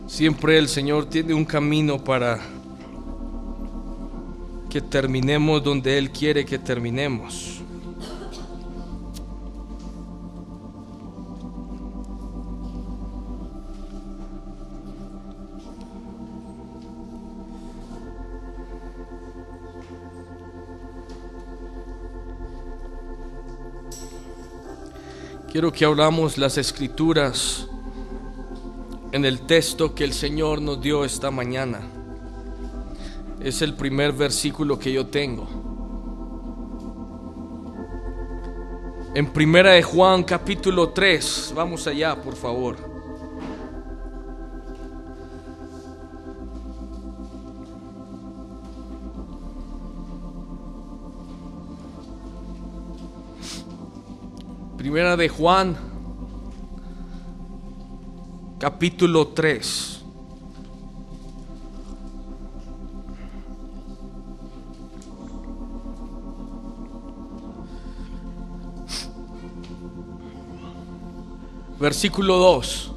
Siempre el Señor tiene un camino para que terminemos donde Él quiere que terminemos. Quiero que abramos las Escrituras en el texto que el Señor nos dio esta mañana. Es el primer versículo que yo tengo. En Primera de Juan capítulo 3. Vamos allá, por favor. Primera de Juan capítulo 3. Versículo 2.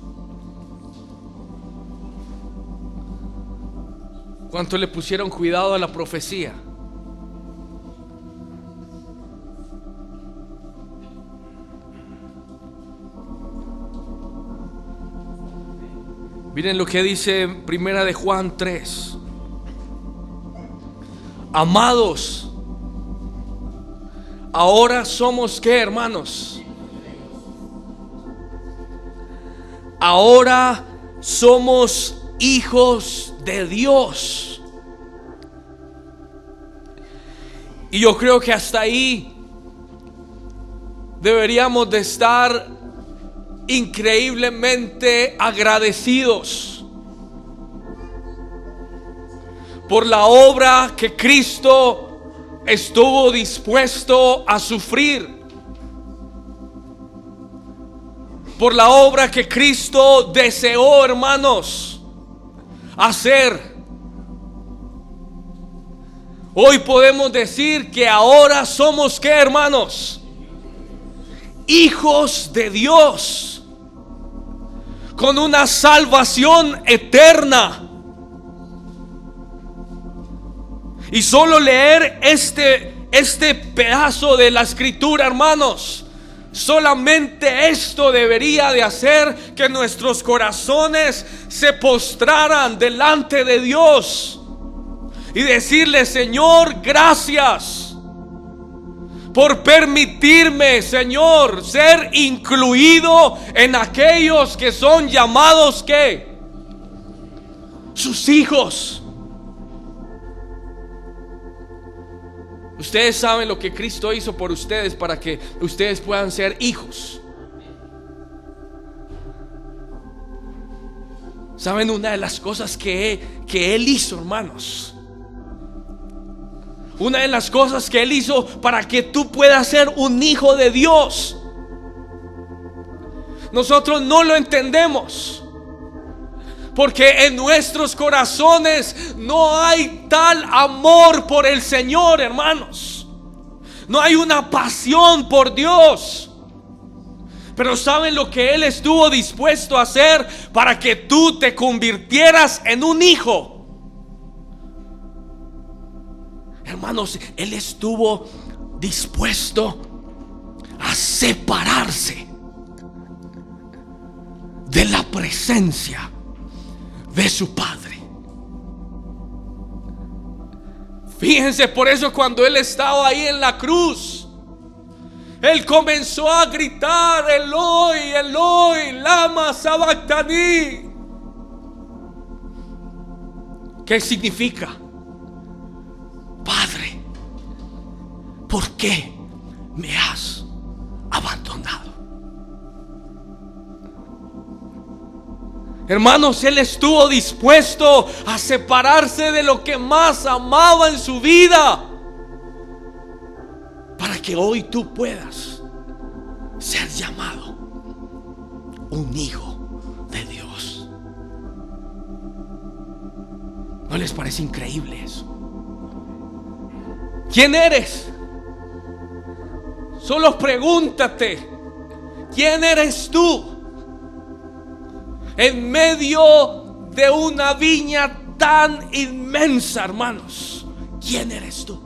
¿Cuánto le pusieron cuidado a la profecía? Miren lo que dice Primera de Juan 3. Amados, ahora somos ¿qué, hermanos? Ahora somos hijos de Dios. Y yo creo que hasta ahí deberíamos de estar increíblemente agradecidos por la obra que Cristo estuvo dispuesto a sufrir, por la obra que Cristo deseó, hermanos, hacer. Hoy podemos decir que ahora somos ¿qué, hermanos? Hijos de Dios, con una salvación eterna. Y solo leer este pedazo de la Escritura, hermanos, solamente esto debería de hacer que nuestros corazones se postraran delante de Dios y decirle: Señor, gracias por permitirme, Señor, ser incluido en aquellos que son llamados ¿qué? Sus hijos. Ustedes saben lo que Cristo hizo por ustedes para que ustedes puedan ser hijos. ¿Saben una de las cosas que Él hizo, hermanos? Una de las cosas que Él hizo para que tú puedas ser un hijo de Dios. Nosotros no lo entendemos, porque en nuestros corazones no hay tal amor por el Señor, hermanos. No hay una pasión por Dios. Pero ¿saben lo que Él estuvo dispuesto a hacer para que tú te convirtieras en un hijo? Hermanos, Él estuvo dispuesto a separarse de la presencia de su Padre. Fíjense, por eso cuando Él estaba ahí en la cruz, Él comenzó a gritar: Eloi, Eloi, lama sabactani. ¿Qué significa? Padre, ¿por qué me has abandonado? Hermanos, Él estuvo dispuesto a separarse de lo que más amaba en su vida para que hoy tú puedas ser llamado un hijo de Dios. ¿No les parece increíble eso? ¿Quién eres? Solo pregúntate: ¿quién eres tú? En medio de una viña tan inmensa, hermanos, ¿quién eres tú?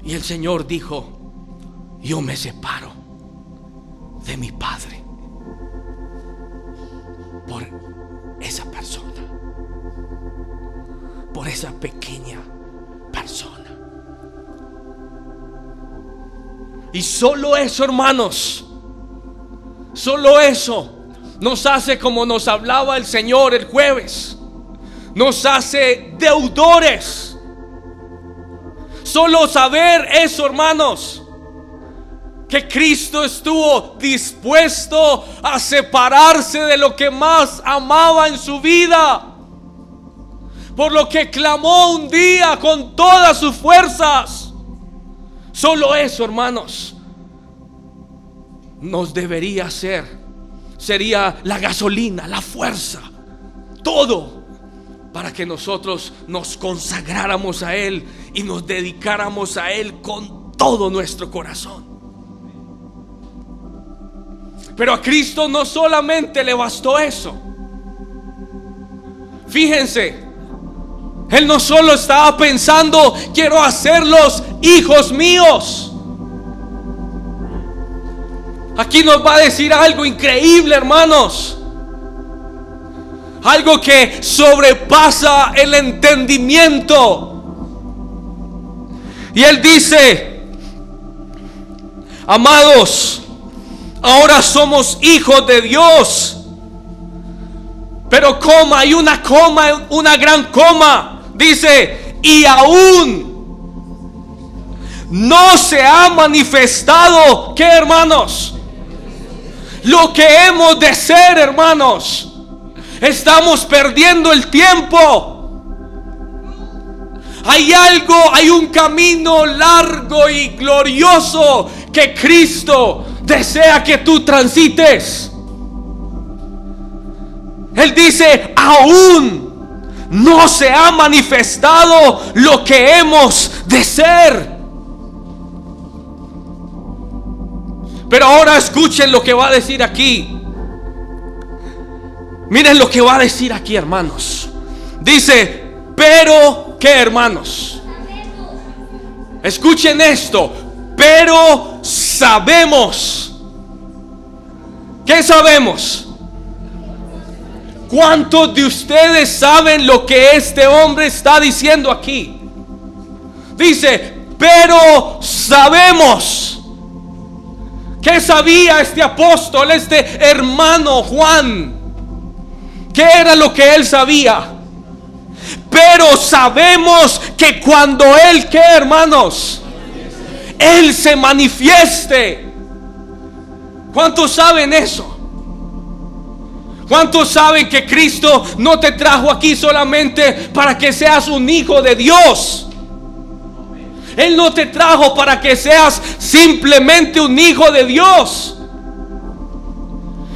Y el Señor dijo: yo me separo de mi Padre por esa persona, por esa pequeña persona. Y solo eso, hermanos, solo eso nos hace, como nos hablaba el Señor el jueves, nos hace deudores. Solo saber eso, hermanos, que Cristo estuvo dispuesto a separarse de lo que más amaba en su vida, por lo que clamó un día con todas sus fuerzas. Solo eso, hermanos, nos debería hacer, sería la gasolina, la fuerza, todo para que nosotros nos consagráramos a Él y nos dedicáramos a Él con todo nuestro corazón. Pero a Cristo no solamente le bastó eso. Fíjense, Él no solo estaba pensando: quiero hacerlos hijos míos. Aquí nos va a decir algo increíble, hermanos, algo que sobrepasa el entendimiento. Y Él dice: amados, ahora somos hijos de Dios. Pero coma, hay una coma, una gran coma. Dice: y aún no se ha manifestado, ¿qué, hermanos? Lo que hemos de ser, hermanos. Estamos perdiendo el tiempo. Hay algo, hay un camino largo y glorioso que Cristo desea que tú transites. Él dice: aún no se ha manifestado lo que hemos de ser. Pero ahora escuchen lo que va a decir aquí. Miren lo que va a decir aquí, hermanos. Dice: pero ¿qué, hermanos? Escuchen esto. Pero sabemos. ¿Qué sabemos? ¿Cuántos de ustedes saben lo que este hombre está diciendo aquí? Dice: pero sabemos. ¿Qué sabía este apóstol, este hermano Juan? ¿Qué era lo que él sabía? Pero sabemos que cuando Él, ¿qué, hermanos? Él se manifieste. ¿Cuántos saben eso? ¿Cuántos saben que Cristo no te trajo aquí solamente para que seas un hijo de Dios? Él no te trajo para que seas simplemente un hijo de Dios.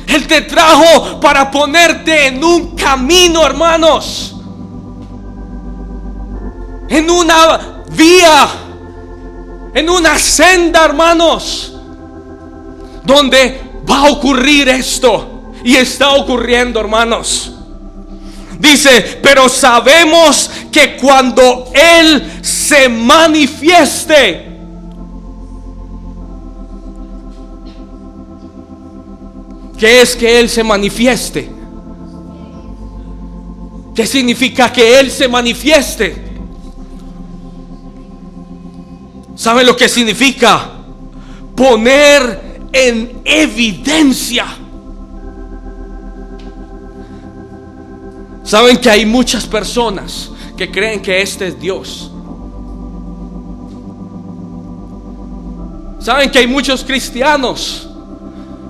Él te trajo para ponerte en un camino, hermanos, en una vía, en una senda, hermanos, donde va a ocurrir esto. Y está ocurriendo, hermanos. Dice: pero sabemos que cuando Él se manifieste, ¿qué es que Él se manifieste? ¿Qué significa que Él se manifieste? ¿Saben lo que significa? Poner en evidencia. Saben que hay muchas personas que creen que este es Dios. Saben que hay muchos cristianos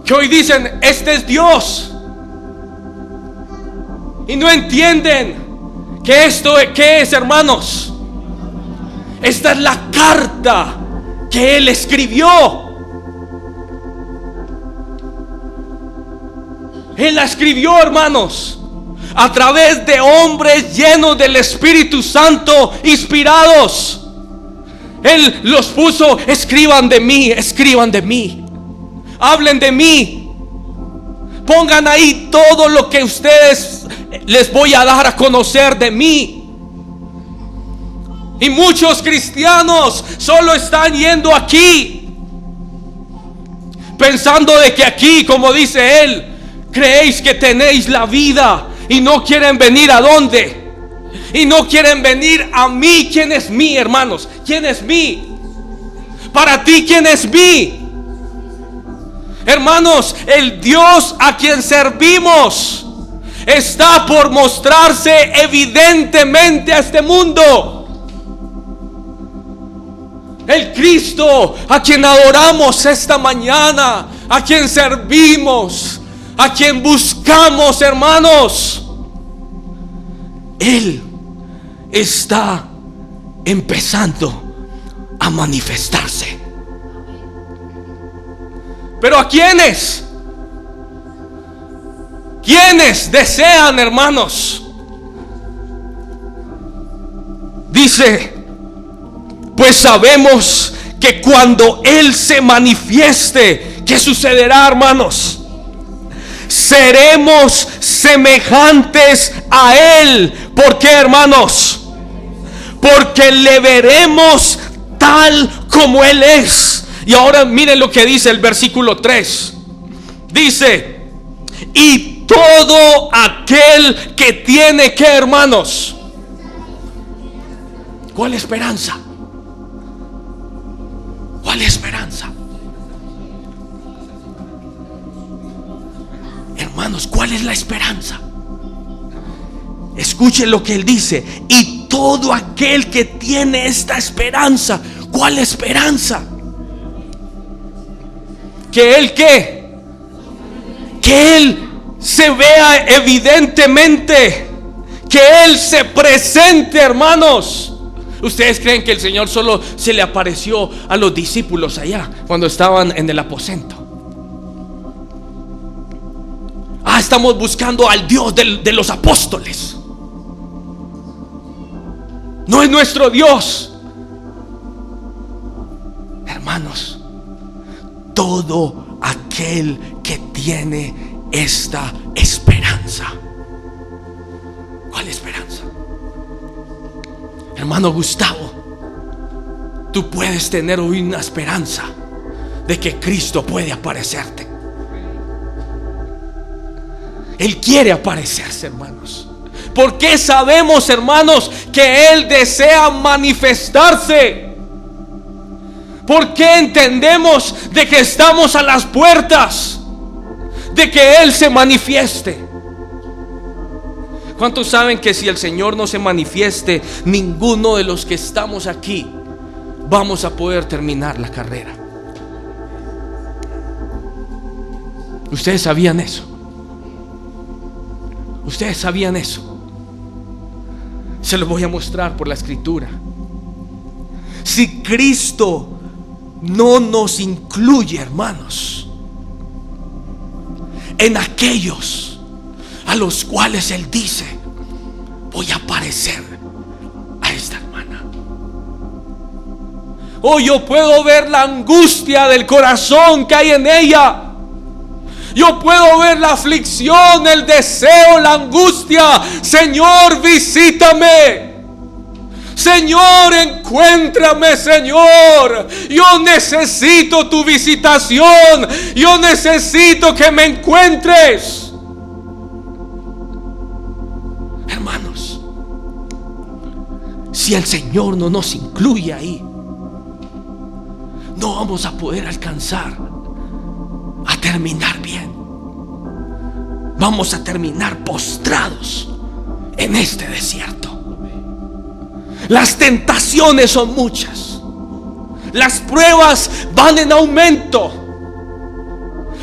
que hoy dicen: este es Dios. Y no entienden que esto, ¿qué es, hermanos? Esta es la carta que Él escribió. Él la escribió, hermanos, a través de hombres llenos del Espíritu Santo, inspirados. Él los puso: escriban de mí, hablen de mí, pongan ahí todo lo que ustedes les voy a dar a conocer de mí. Y muchos cristianos solo están yendo aquí, pensando de que aquí, como dice él, creéis que tenéis la vida y no quieren venir a dónde. Y no quieren venir a mí. ¿Quién es mí, hermanos? ¿Quién es mí? Para ti, ¿quién es mí? Hermanos, el Dios a quien servimos está por mostrarse evidentemente a este mundo. El Cristo a quien adoramos esta mañana, a quien servimos, a quien buscamos, hermanos, Él está empezando a manifestarse. Pero ¿a quiénes? ¿Quiénes desean, hermanos? Dice: pues sabemos que cuando Él se manifieste, ¿qué sucederá, hermanos? Seremos semejantes a Él. ¿Por qué, hermanos? Porque le veremos tal como Él es. Y ahora miren lo que dice el versículo 3. Dice: y todo aquel que tiene, ¿qué, hermanos? ¿Cuál esperanza? ¿Cuál esperanza? Hermanos, ¿cuál es la esperanza? Escuchen lo que él dice: y todo aquel que tiene esta esperanza. ¿Cuál esperanza? Que él, ¿qué? Que él se vea evidentemente, que él se presente, hermanos. ¿Ustedes creen que el Señor solo se le apareció a los discípulos allá cuando estaban en el aposento? Estamos buscando al Dios de los apóstoles. No es nuestro Dios. Hermanos, todo aquel que tiene esta esperanza. ¿Cuál esperanza? Hermano Gustavo, tú puedes tener hoy una esperanza de que Cristo puede aparecerte. Él quiere aparecerse, hermanos. Porque sabemos, hermanos, que Él desea manifestarse. Porque entendemos de que estamos a las puertas de que Él se manifieste. ¿Cuántos saben que si el Señor no se manifieste, ninguno de los que estamos aquí vamos a poder terminar la carrera? ¿Ustedes sabían eso? ¿Ustedes sabían eso? Se los voy a mostrar por la escritura. Si Cristo no nos incluye, hermanos, en aquellos a los cuales Él dice: voy a aparecer a esta hermana. Yo puedo ver la angustia del corazón que hay en ella. Yo puedo ver la aflicción, el deseo, la angustia. Señor, visítame. Señor, encuéntrame, Señor. Yo necesito tu visitación. Yo necesito que me encuentres. Hermanos, si el Señor no nos incluye ahí, no vamos a poder alcanzar a terminar bien. Vamos a terminar postrados en este desierto. Las tentaciones son muchas. Las pruebas van en aumento.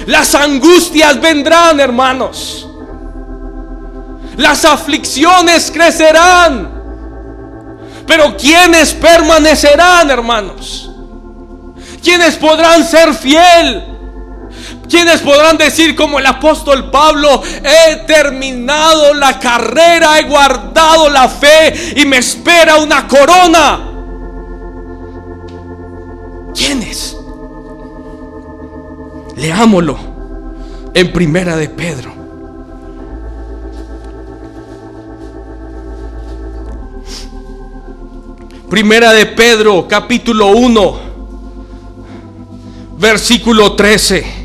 Las angustias vendrán, hermanos. Las aflicciones crecerán. Pero ¿quiénes permanecerán, hermanos? ¿Quiénes podrán ser fiel? ¿Quiénes podrán decir como el apóstol Pablo: he terminado la carrera, he guardado la fe y me espera una corona? ¿Quiénes? Leámoslo en Primera de Pedro. Primera de Pedro, capítulo 1, versículo 13.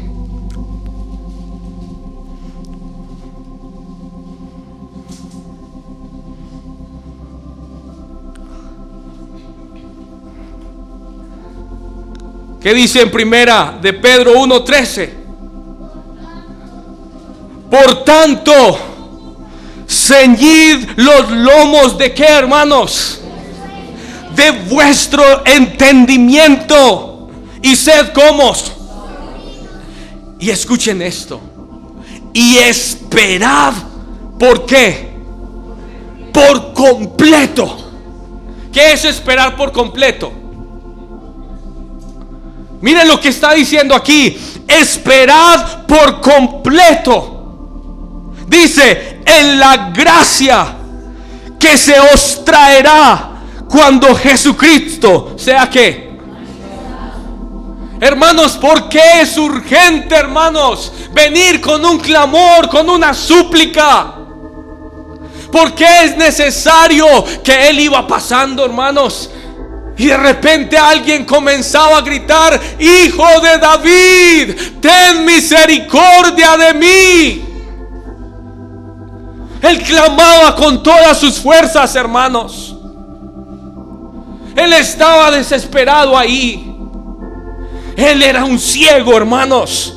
¿Qué dice en Primera de Pedro 1:13? Por tanto, ceñid los lomos de qué, hermanos, de vuestro entendimiento, y sed como. Y escuchen esto. Y esperad, ¿por qué? Por completo. ¿Qué es esperar por completo? Miren lo que está diciendo aquí. Esperad por completo. Dice, en la gracia que se os traerá cuando Jesucristo sea ¿qué? Hermanos, ¿por qué es urgente, hermanos, venir con un clamor, con una súplica? ¿Por qué es necesario que Él iba pasando, hermanos? Y de repente alguien comenzaba a gritar: Hijo de David, ten misericordia de mí. Él clamaba con todas sus fuerzas, hermanos. Él estaba desesperado ahí. Él era un ciego, hermanos.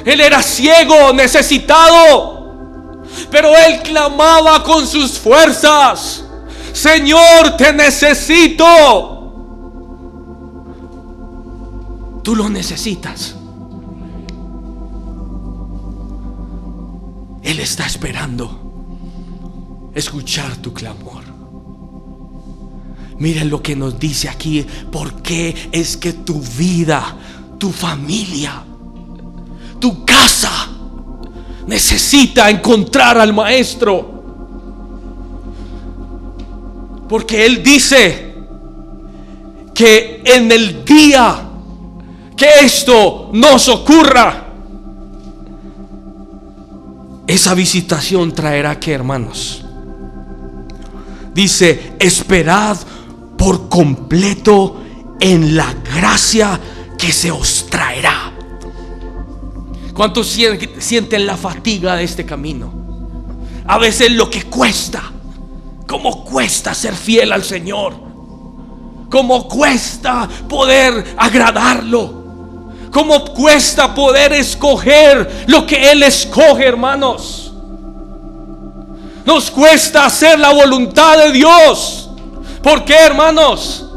Él era ciego, necesitado. Pero él clamaba con sus fuerzas: Señor, te necesito. Tú lo necesitas. Él está esperando escuchar tu clamor. Miren lo que nos dice aquí. ¿Por qué es que tu vida, tu familia, tu casa necesita encontrar al Maestro? Porque Él dice que en el día que esto nos ocurra, esa visitación traerá ¿qué, hermanos? Dice, esperad por completo en la gracia que se os traerá. ¿Cuántos sienten la fatiga de este camino? A veces lo que cuesta. ¿Cómo cuesta ser fiel al Señor? ¿Cómo cuesta poder agradarlo? ¿Cómo cuesta poder escoger lo que Él escoge, hermanos? Nos cuesta hacer la voluntad de Dios. ¿Por qué, hermanos?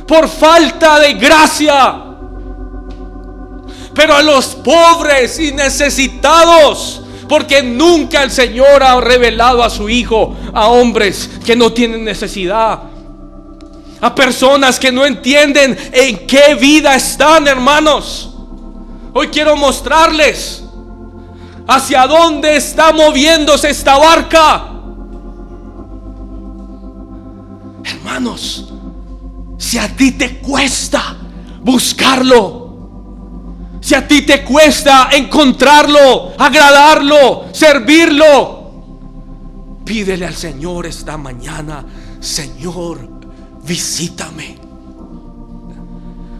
Por falta de gracia. Pero a los pobres y necesitados, porque nunca el Señor ha revelado a su Hijo a hombres que no tienen necesidad, a personas que no entienden en qué vida están, hermanos. Hoy quiero mostrarles hacia dónde está moviéndose esta barca. Hermanos, si a ti te cuesta buscarlo, si a ti te cuesta encontrarlo, agradarlo, servirlo, pídele al Señor esta mañana: Señor, visítame.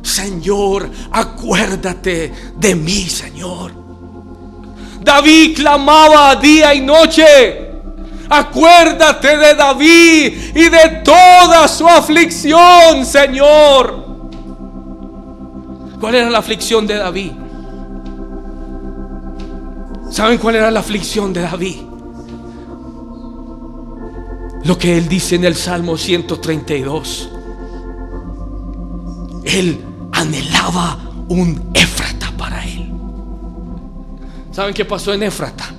Señor, acuérdate de mí, Señor. David clamaba día y noche: acuérdate de David y de toda su aflicción, Señor. ¿Cuál era la aflicción de David? ¿Saben cuál era la aflicción de David? Lo que él dice en el Salmo 132. Él anhelaba un Éfrata para él. ¿Saben qué pasó en Éfrata?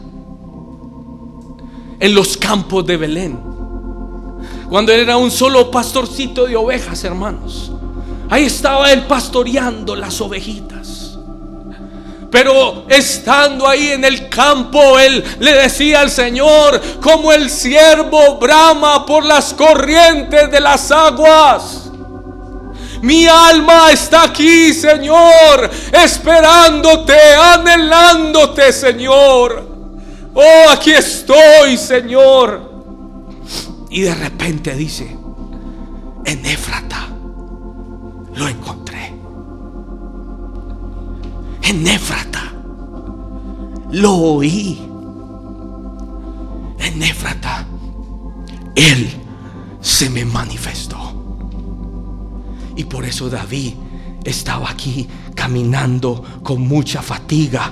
En los campos de Belén, cuando él era un solo pastorcito de ovejas, hermanos. Ahí estaba él pastoreando las ovejitas. Pero estando ahí en el campo, él le decía al Señor: como el ciervo brama por las corrientes de las aguas, mi alma está aquí, Señor, esperándote, anhelándote, Señor. Oh, aquí estoy, Señor. Y de repente dice: en Éfrata lo encontré. En Éfrata lo oí. En Éfrata Él se me manifestó. Y por eso David estaba aquí caminando con mucha fatiga.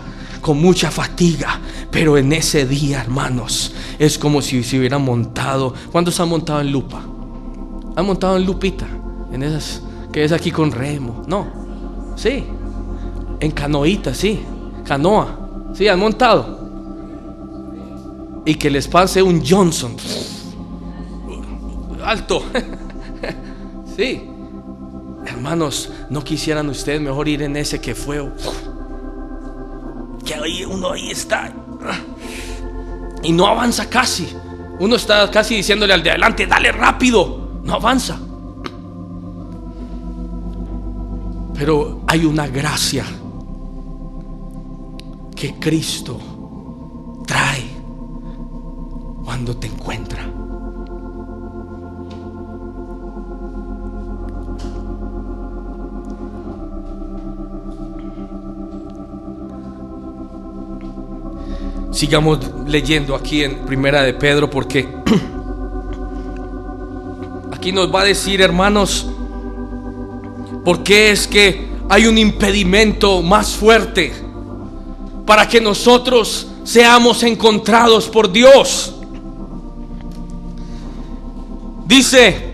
Pero en ese día, hermanos, es como si se hubieran montado. ¿Cuántos han montado en lupa? ¿Han montado en lupita? En esas que es aquí con remo. No, sí. En canoita, sí. Canoa, sí, han montado. Y que les pase un Johnson alto. Sí. Hermanos, ¿no quisieran ustedes mejor ir en ese que fue? Que uno ahí está y no avanza casi. Uno está casi diciéndole al de adelante: dale rápido. No avanza. Pero hay una gracia que Cristo trae cuando te encuentra. Sigamos leyendo aquí en Primera de Pedro, porque aquí nos va a decir, hermanos, por qué es que hay un impedimento más fuerte para que nosotros seamos encontrados por Dios. Dice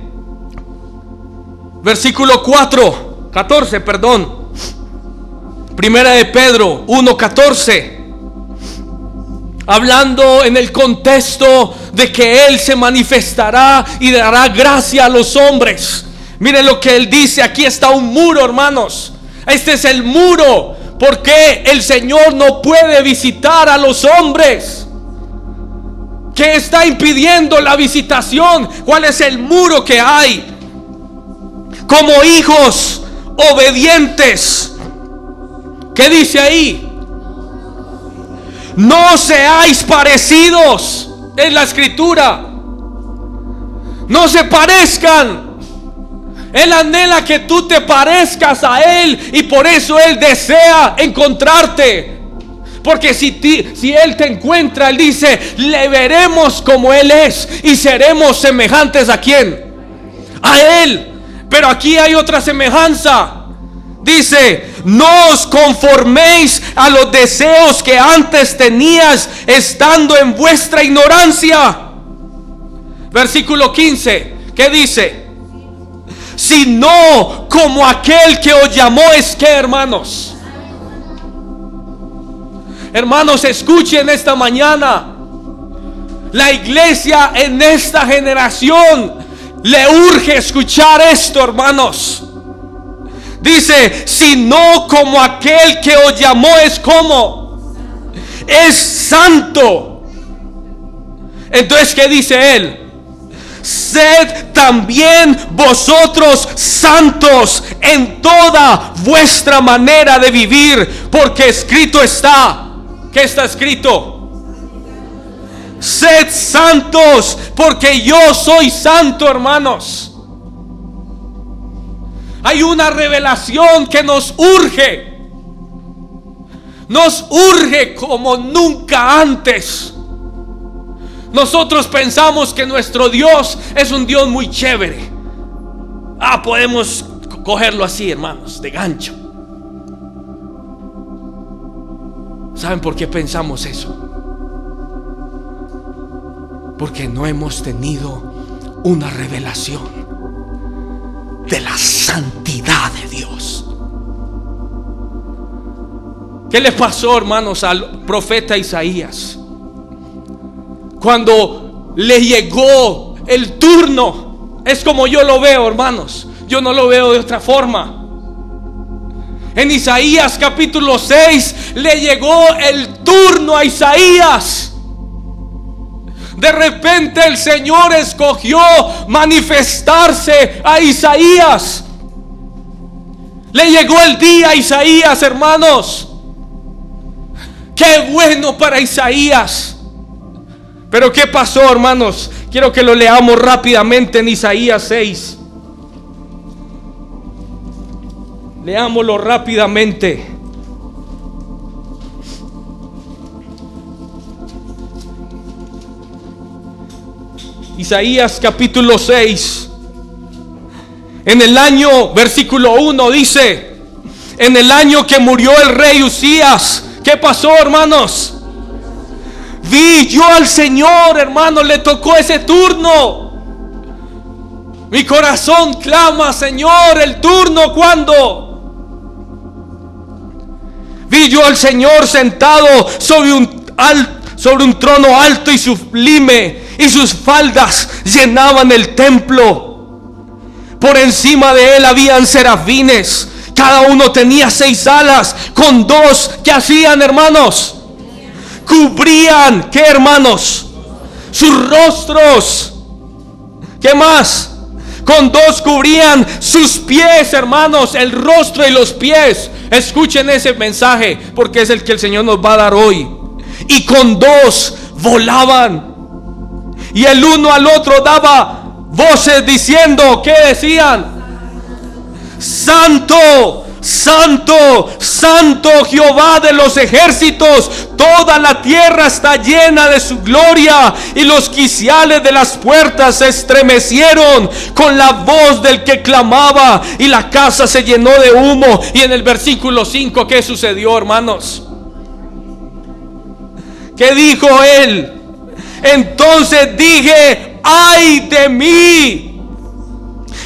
versículo 14, Primera de Pedro 1:14, hablando en el contexto de que Él se manifestará y dará gracia a los hombres. Miren lo que Él dice: aquí está un muro, hermanos. Este es el muro. ¿Por qué el Señor no puede visitar a los hombres? ¿Qué está impidiendo la visitación? ¿Cuál es el muro que hay? Como hijos obedientes. ¿Qué dice ahí? No seáis parecidos. En la escritura, no se parezcan. Él anhela que tú te parezcas a Él, y por eso Él desea encontrarte. Porque si Él te encuentra, Él dice: le veremos como Él es y seremos semejantes ¿a quién? A Él. Pero aquí hay otra semejanza. Dice: no os conforméis a los deseos que antes tenías estando en vuestra ignorancia. Versículo 15, ¿qué dice? Sino como aquel que os llamó es que, hermanos. Hermanos, escuchen esta mañana. La iglesia en esta generación le urge escuchar esto, hermanos. Dice: sino como aquel que os llamó es como, es santo. Entonces, ¿qué dice Él? Sed también vosotros santos en toda vuestra manera de vivir, porque escrito está. ¿Qué está escrito? Sed santos, porque yo soy santo, hermanos. Hay una revelación que nos urge. Nos urge como nunca antes. Nosotros pensamos que nuestro Dios es un Dios muy chévere. Podemos cogerlo así, hermanos, de gancho. ¿Saben por qué pensamos eso? Porque no hemos tenido una revelación de la santidad de Dios. ¿Qué le pasó, hermanos, al profeta Isaías? Cuando le llegó el turno, es como yo lo veo, hermanos. Yo no lo veo de otra forma. En Isaías capítulo 6 le llegó el turno a Isaías. De repente el Señor escogió manifestarse a Isaías. Le llegó el día a Isaías, hermanos. Qué bueno para Isaías. Pero ¿qué pasó, hermanos? Quiero que lo leamos rápidamente en Isaías 6. Leámoslo rápidamente. Isaías capítulo 6. En el año, versículo 1 dice: en el año que murió el rey Usías. ¿Qué pasó, hermanos? Vi yo al Señor, hermano, le tocó ese turno. Mi corazón clama, Señor, el turno, ¿cuándo? Vi yo al Señor sentado sobre un trono alto y sublime, y sus faldas llenaban el templo. Por encima de él habían serafines, cada uno tenía 6 alas, con 2, ¿qué hacían, hermanos? Cubrían, ¿qué, hermanos? Sus rostros. ¿Qué más? Con 2 cubrían sus pies, hermanos, el rostro y los pies. Escuchen ese mensaje, porque es el que el Señor nos va a dar hoy. Y con 2 volaban, y el uno al otro daba voces diciendo, ¿qué decían? Santo, Santo, Santo Jehová de los ejércitos, toda la tierra está llena de su gloria. Y los quiciales de las puertas se estremecieron con la voz del que clamaba, y la casa se llenó de humo. Y en el versículo 5, ¿qué sucedió, hermanos? ¿Qué dijo él? Entonces dije: ay de mí,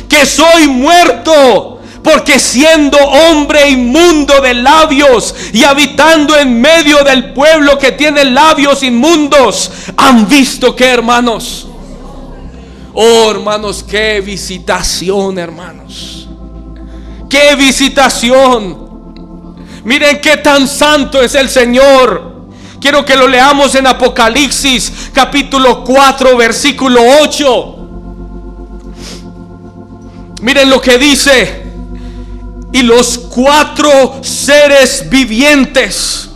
que soy muerto, porque siendo hombre inmundo de labios y habitando en medio del pueblo que tiene labios inmundos, han visto que, hermanos, oh, hermanos, qué visitación, hermanos, qué visitación. Miren qué tan santo es el Señor. Quiero que lo leamos en Apocalipsis capítulo 4 versículo 8. Miren lo que dice: y los 4 seres vivientes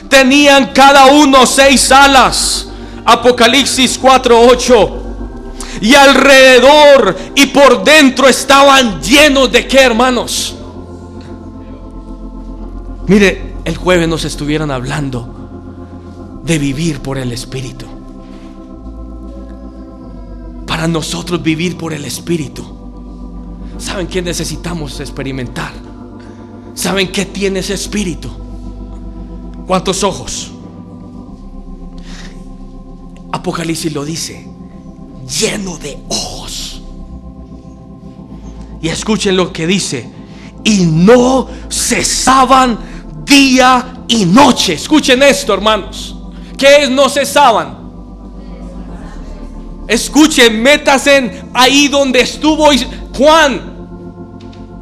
tenían cada uno 6 alas. Apocalipsis 4:8. Y alrededor y por dentro estaban llenos de, ¿qué, hermanos? Mire, el jueves nos estuvieron hablando de vivir por el Espíritu. Para nosotros vivir por el Espíritu, ¿saben qué necesitamos experimentar? ¿Saben qué tiene ese Espíritu? ¿Cuántos ojos? Apocalipsis lo dice: lleno de ojos. Y escuchen lo que dice: y no cesaban día y noche. Escuchen esto, hermanos. ¿Qué es no cesaban? Escuchen, métanse ahí donde estuvo Juan.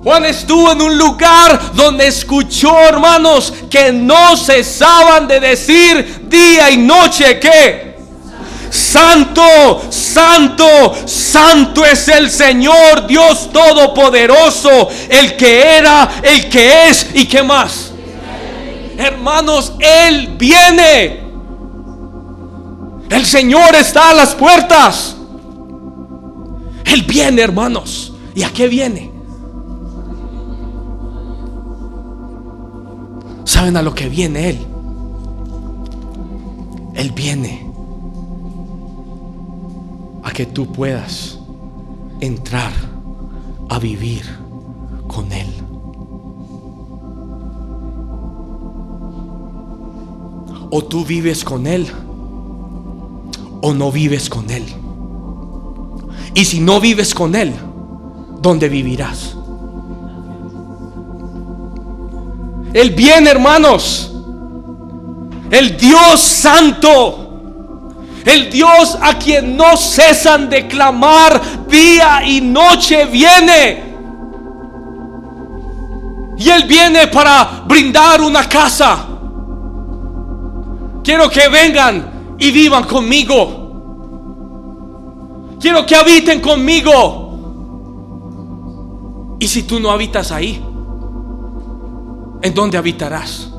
Juan estuvo en un lugar donde escuchó, hermanos, que no cesaban de decir día y noche, ¿qué? Santo, santo, santo es el Señor Dios Todopoderoso, el que era, el que es y qué más. Hermanos, Él viene. El Señor está a las puertas. Él viene, hermanos. ¿Y a qué viene? ¿Saben a lo que viene Él? Él viene a que tú puedas entrar a vivir con Él. O tú vives con Él, o no vives con Él. Y si no vives con Él, ¿dónde vivirás? Él viene, hermanos. El Dios santo, el Dios a quien no cesan de clamar día y noche, viene. Y Él viene para brindar una casa. Quiero que vengan y vivan conmigo. Quiero que habiten conmigo. Y si tú no habitas ahí, ¿en dónde habitarás?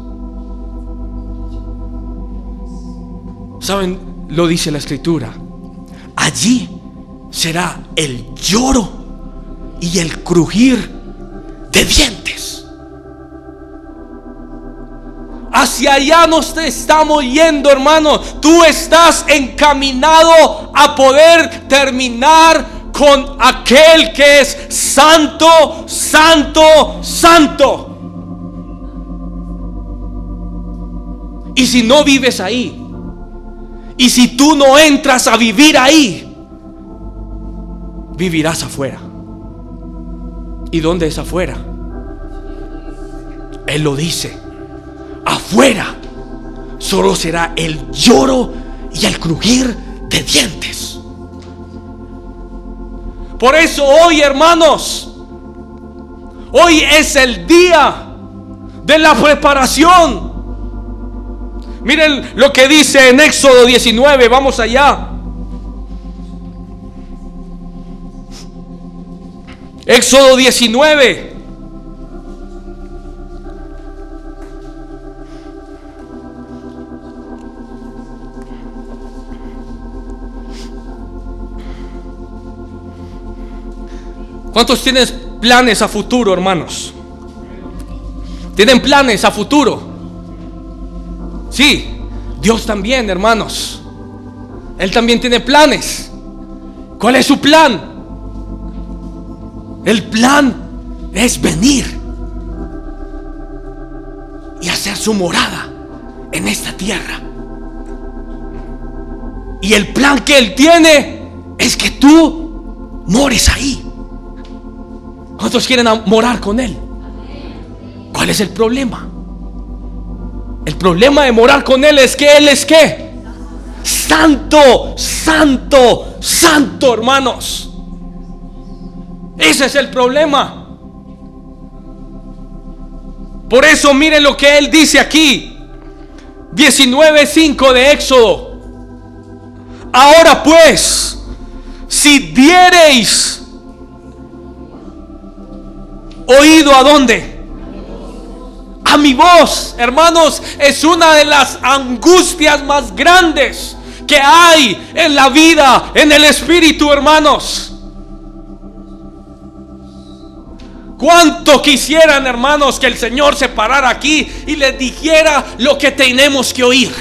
¿Saben lo dice la Escritura, allí será el lloro y el crujir de dientes. Hacia allá nos estamos yendo, hermano. Tú estás encaminado a poder terminar con aquel que es santo, santo, santo. Y si no vives ahí, y si tú no entras a vivir ahí, vivirás afuera. ¿Y dónde es afuera? Él lo dice: afuera solo será el lloro y el crujir de dientes. Por eso hoy, hermanos, hoy es el día de la preparación. Miren lo que dice en Éxodo 19. Vamos allá. Éxodo 19. ¿Cuántos tienen planes a futuro, hermanos? ¿Tienen planes a futuro? Sí, Dios también, hermanos. Él también tiene planes. ¿Cuál es su plan? El plan es venir y hacer su morada en esta tierra. Y el plan que Él tiene es que tú mores ahí. ¿Cuántos quieren morar con Él? ¿Cuál es el problema? El problema de morar con Él es que Él es ¿qué? Santo, santo, santo, hermanos. Ese es el problema. Por eso miren lo que Él dice aquí, 19:5 de Éxodo. Ahora pues, si diereis oído, ¿a dónde? A mi voz. Hermanos, es una de las angustias más grandes que hay en la vida, en el espíritu, hermanos. ¿Cuánto quisieran, hermanos, que el Señor se parara aquí y les dijera lo que tenemos que oír?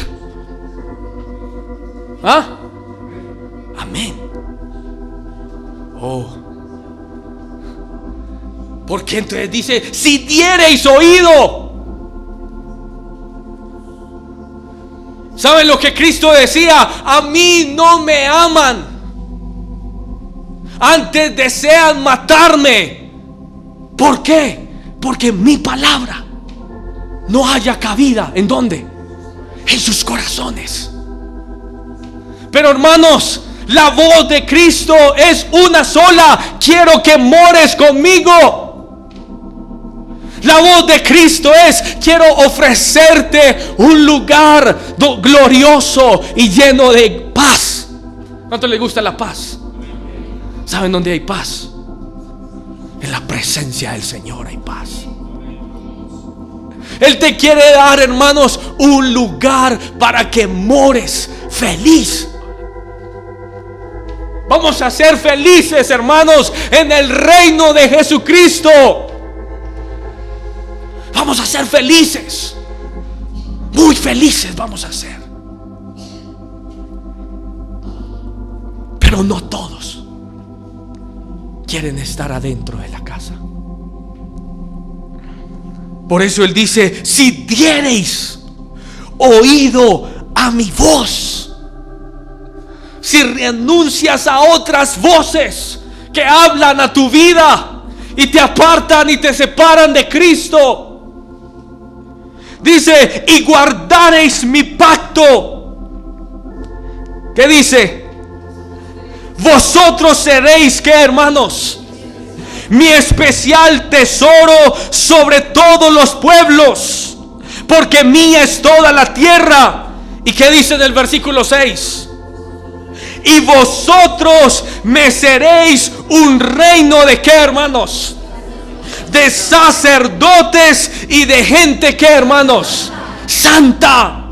¿Ah? Amén. Oh. Porque entonces dice: si diereis oído. ¿Saben lo que Cristo decía? A mí no me aman, antes desean matarme. ¿Por qué? Porque mi palabra no haya cabida. ¿En dónde? En sus corazones. Pero hermanos, la voz de Cristo es una sola: quiero que mores conmigo. La voz de Cristo es: quiero ofrecerte un lugar glorioso y lleno de paz. ¿Cuánto le gusta la paz? ¿Saben dónde hay paz? En la presencia del Señor hay paz. Él te quiere dar, hermanos, un lugar para que mores feliz. Vamos a ser felices, hermanos, en el reino de Jesucristo. Vamos a ser felices. Muy felices vamos a ser. Pero no todos quieren estar adentro de la casa. Por eso Él dice: si diereis oído a mi voz. Si renuncias a otras voces que hablan a tu vida y te apartan y te separan de Cristo, dice: y guardaréis mi pacto. ¿Qué dice? Vosotros seréis, ¿qué, hermanos? Mi especial tesoro sobre todos los pueblos, porque mía es toda la tierra. ¿Y qué dice en el versículo 6? Y vosotros me seréis un reino de ¿qué, hermanos? De sacerdotes y de gente ¿qué, hermanos? Santa.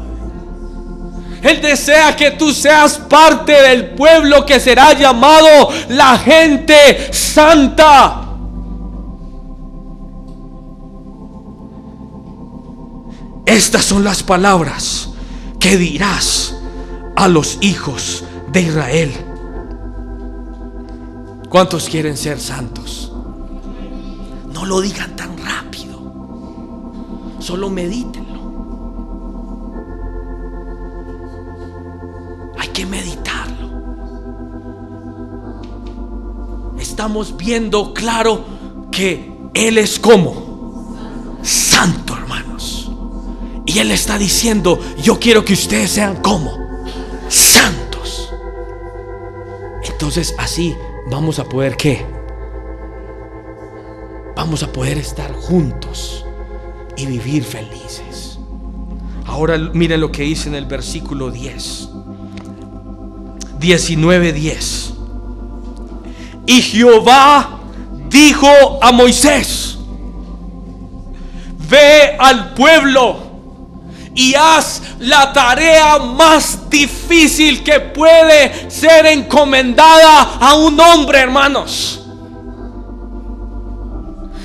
Él desea que tú seas parte del pueblo que será llamado la gente santa. Estas son las palabras que dirás a los hijos de Israel. ¿Cuántos quieren ser santos? No lo digan tan rápido, solo medítenlo. Hay que meditarlo. Estamos viendo claro que Él es como santo, hermanos. Y Él está diciendo: yo quiero que ustedes sean como santos. Entonces así vamos a poder, ¿qué? Vamos a poder estar juntos y vivir felices. Ahora miren lo que dice en el versículo 19:10. Y Jehová dijo a Moisés: ve al pueblo y haz la tarea más difícil que puede ser encomendada a un hombre, hermanos.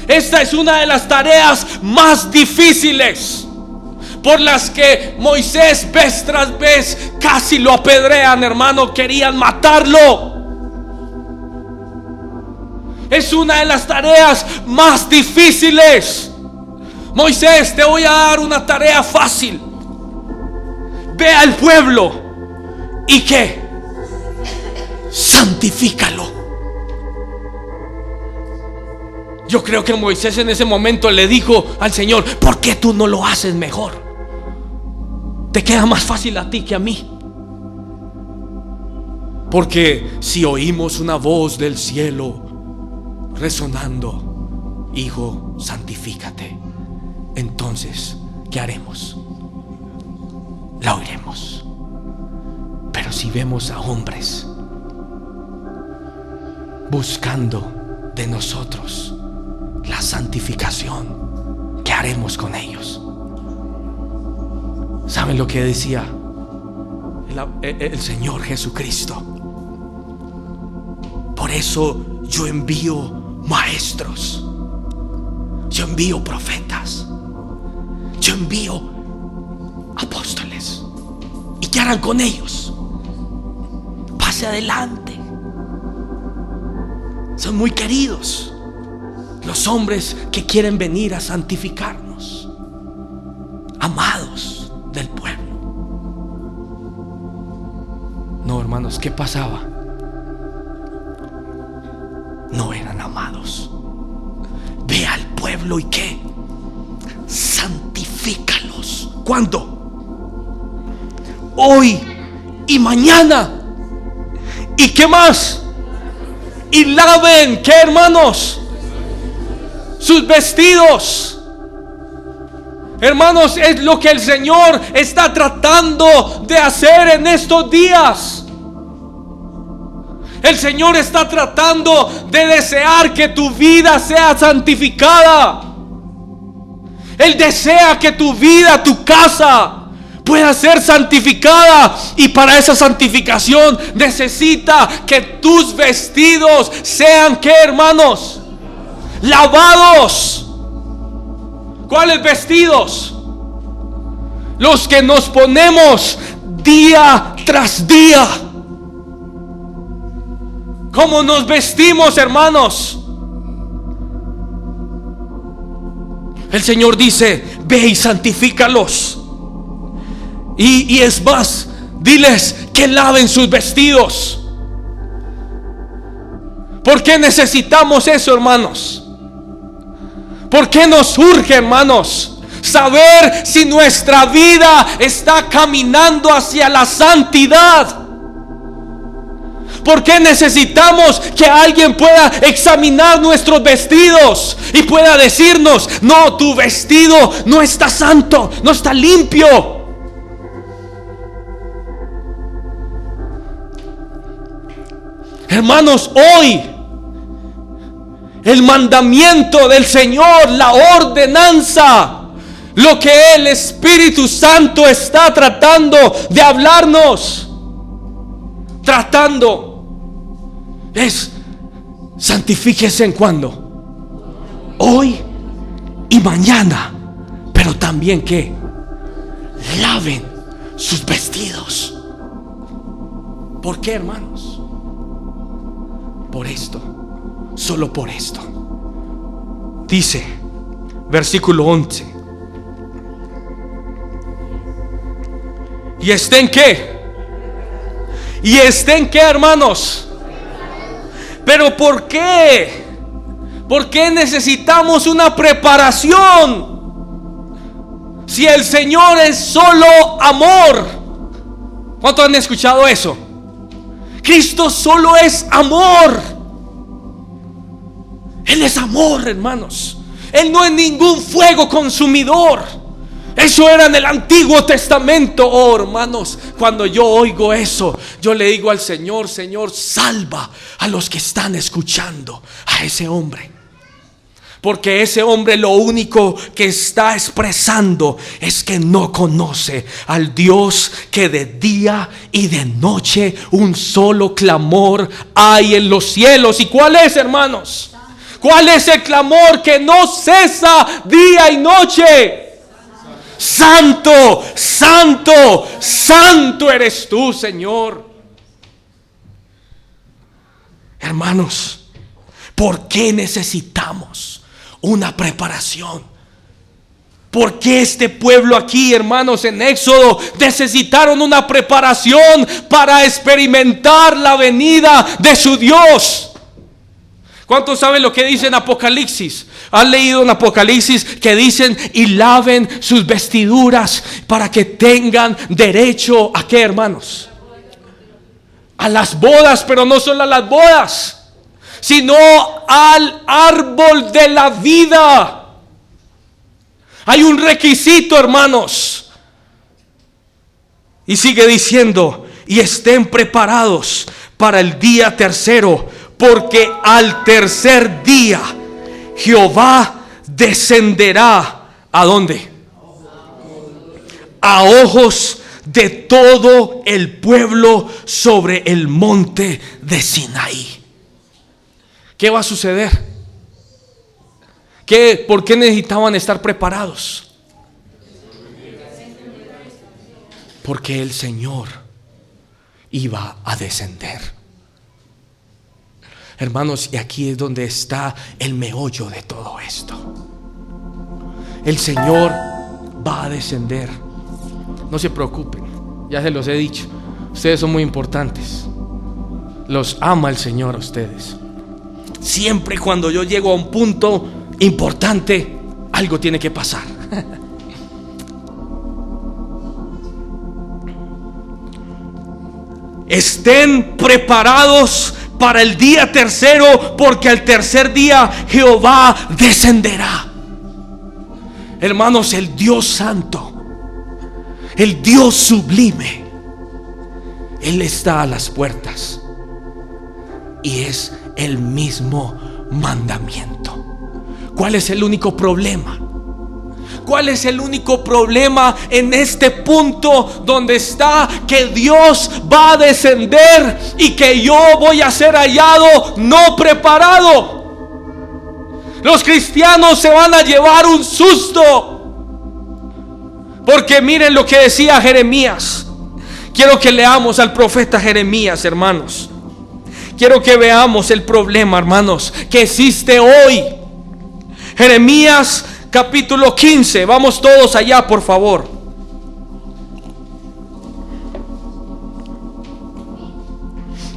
Esta es una de las tareas más difíciles, por las que Moisés vez tras vez casi lo apedrean, hermano. Querían matarlo. Es una de las tareas más difíciles. Moisés, te voy a dar una tarea fácil. Ve al pueblo y ¿qué? Santifícalo. Yo creo que Moisés en ese momento le dijo al Señor: ¿por qué tú no lo haces mejor? Te queda más fácil a ti que a mí. Porque si oímos una voz del cielo resonando: hijo, santifícate, entonces, ¿qué haremos? La oiremos. Pero si vemos a hombres buscando de nosotros la santificación, ¿qué haremos con ellos? ¿Saben lo que decía el Señor Jesucristo? Por eso yo envío maestros, yo envío profetas, yo envío apóstoles. ¿Y qué harán con ellos? Pase adelante. Son muy queridos los hombres que quieren venir a santificarnos, amados del pueblo. No, hermanos, ¿qué pasaba? No eran amados. Ve al pueblo y ¿qué? Santifícalos. ¿Cuándo? Hoy y mañana. ¿Y qué más? Y laven, ¿qué, hermanos? Sus vestidos. Hermanos, es lo que el Señor está tratando de hacer en estos días. El Señor está tratando de desear que tu vida sea santificada. Él desea que tu vida, tu casa, pueda ser santificada. Y para esa santificación necesita que tus vestidos sean, ¿qué, hermanos? Lavados. ¿Cuáles vestidos? Los que nos ponemos día tras día. ¿Cómo nos vestimos, hermanos? El Señor dice: ve y santifícalos. Y es más, diles que laven sus vestidos. ¿Por qué necesitamos eso, hermanos? ¿Por qué nos urge, hermanos, saber si nuestra vida está caminando hacia la santidad? ¿Por qué necesitamos que alguien pueda examinar nuestros vestidos y pueda decirnos: no, tu vestido no está santo, no está limpio? Hermanos, hoy el mandamiento del Señor, la ordenanza, Lo que el Espíritu Santo está tratando de hablarnos, es: santifíquese en cuando, hoy y mañana, pero también que laven sus vestidos. ¿Por qué, hermanos? Por esto, solo por esto. Dice, versículo 11: ¿y estén qué? ¿Y estén qué, hermanos? ¿Pero por qué? ¿Por qué necesitamos una preparación? Si el Señor es solo amor. ¿Cuántos han escuchado eso? Cristo solo es amor. Él es amor, hermanos. Él no es ningún fuego consumidor. Eso era en el Antiguo Testamento. Oh, hermanos, cuando yo oigo eso, yo le digo al Señor: Señor, salva a los que están escuchando a ese hombre. Porque ese hombre lo único que está expresando es que no conoce al Dios que de día y de noche un solo clamor hay en los cielos. ¿Y cuál es, hermanos? ¿Cuál es el clamor que no cesa día y noche? Santo, santo, santo eres tú, Señor. Hermanos, ¿por qué necesitamos una preparación? ¿Por qué este pueblo aquí, hermanos, en Éxodo necesitaron una preparación para experimentar la venida de su Dios? ¿Cuántos saben lo que dice en Apocalipsis? ¿Han leído en Apocalipsis que dicen: y laven sus vestiduras para que tengan derecho a qué, hermanos? A las bodas, pero no solo a las bodas, sino al árbol de la vida. Hay un requisito, hermanos. Y sigue diciendo: y estén preparados para el día tercero, porque al tercer día Jehová descenderá. ¿A dónde? A ojos de todo el pueblo sobre el monte de Sinaí. ¿Qué va a suceder? ¿Por qué necesitaban estar preparados? Porque el Señor iba a descender. Hermanos, y aquí es donde está el meollo de todo esto. El Señor va a descender. No se preocupen, ya se los he dicho. Ustedes son muy importantes. Los ama el Señor a ustedes. Siempre cuando yo llego a un punto importante, algo tiene que pasar. Estén preparados para el día tercero, porque al tercer día Jehová descenderá. Hermanos, el Dios santo, el Dios sublime, Él está a las puertas. Y es el mismo mandamiento. ¿Cuál es el único problema? ¿Cuál es el único problema en este punto donde está que Dios va a descender y que yo voy a ser hallado no preparado? Los cristianos se van a llevar un susto, porque miren lo que decía Jeremías. Quiero que leamos al profeta Jeremías, hermanos. Quiero que veamos el problema, hermanos, que existe hoy. Jeremías capítulo 15. Vamos todos allá, por favor.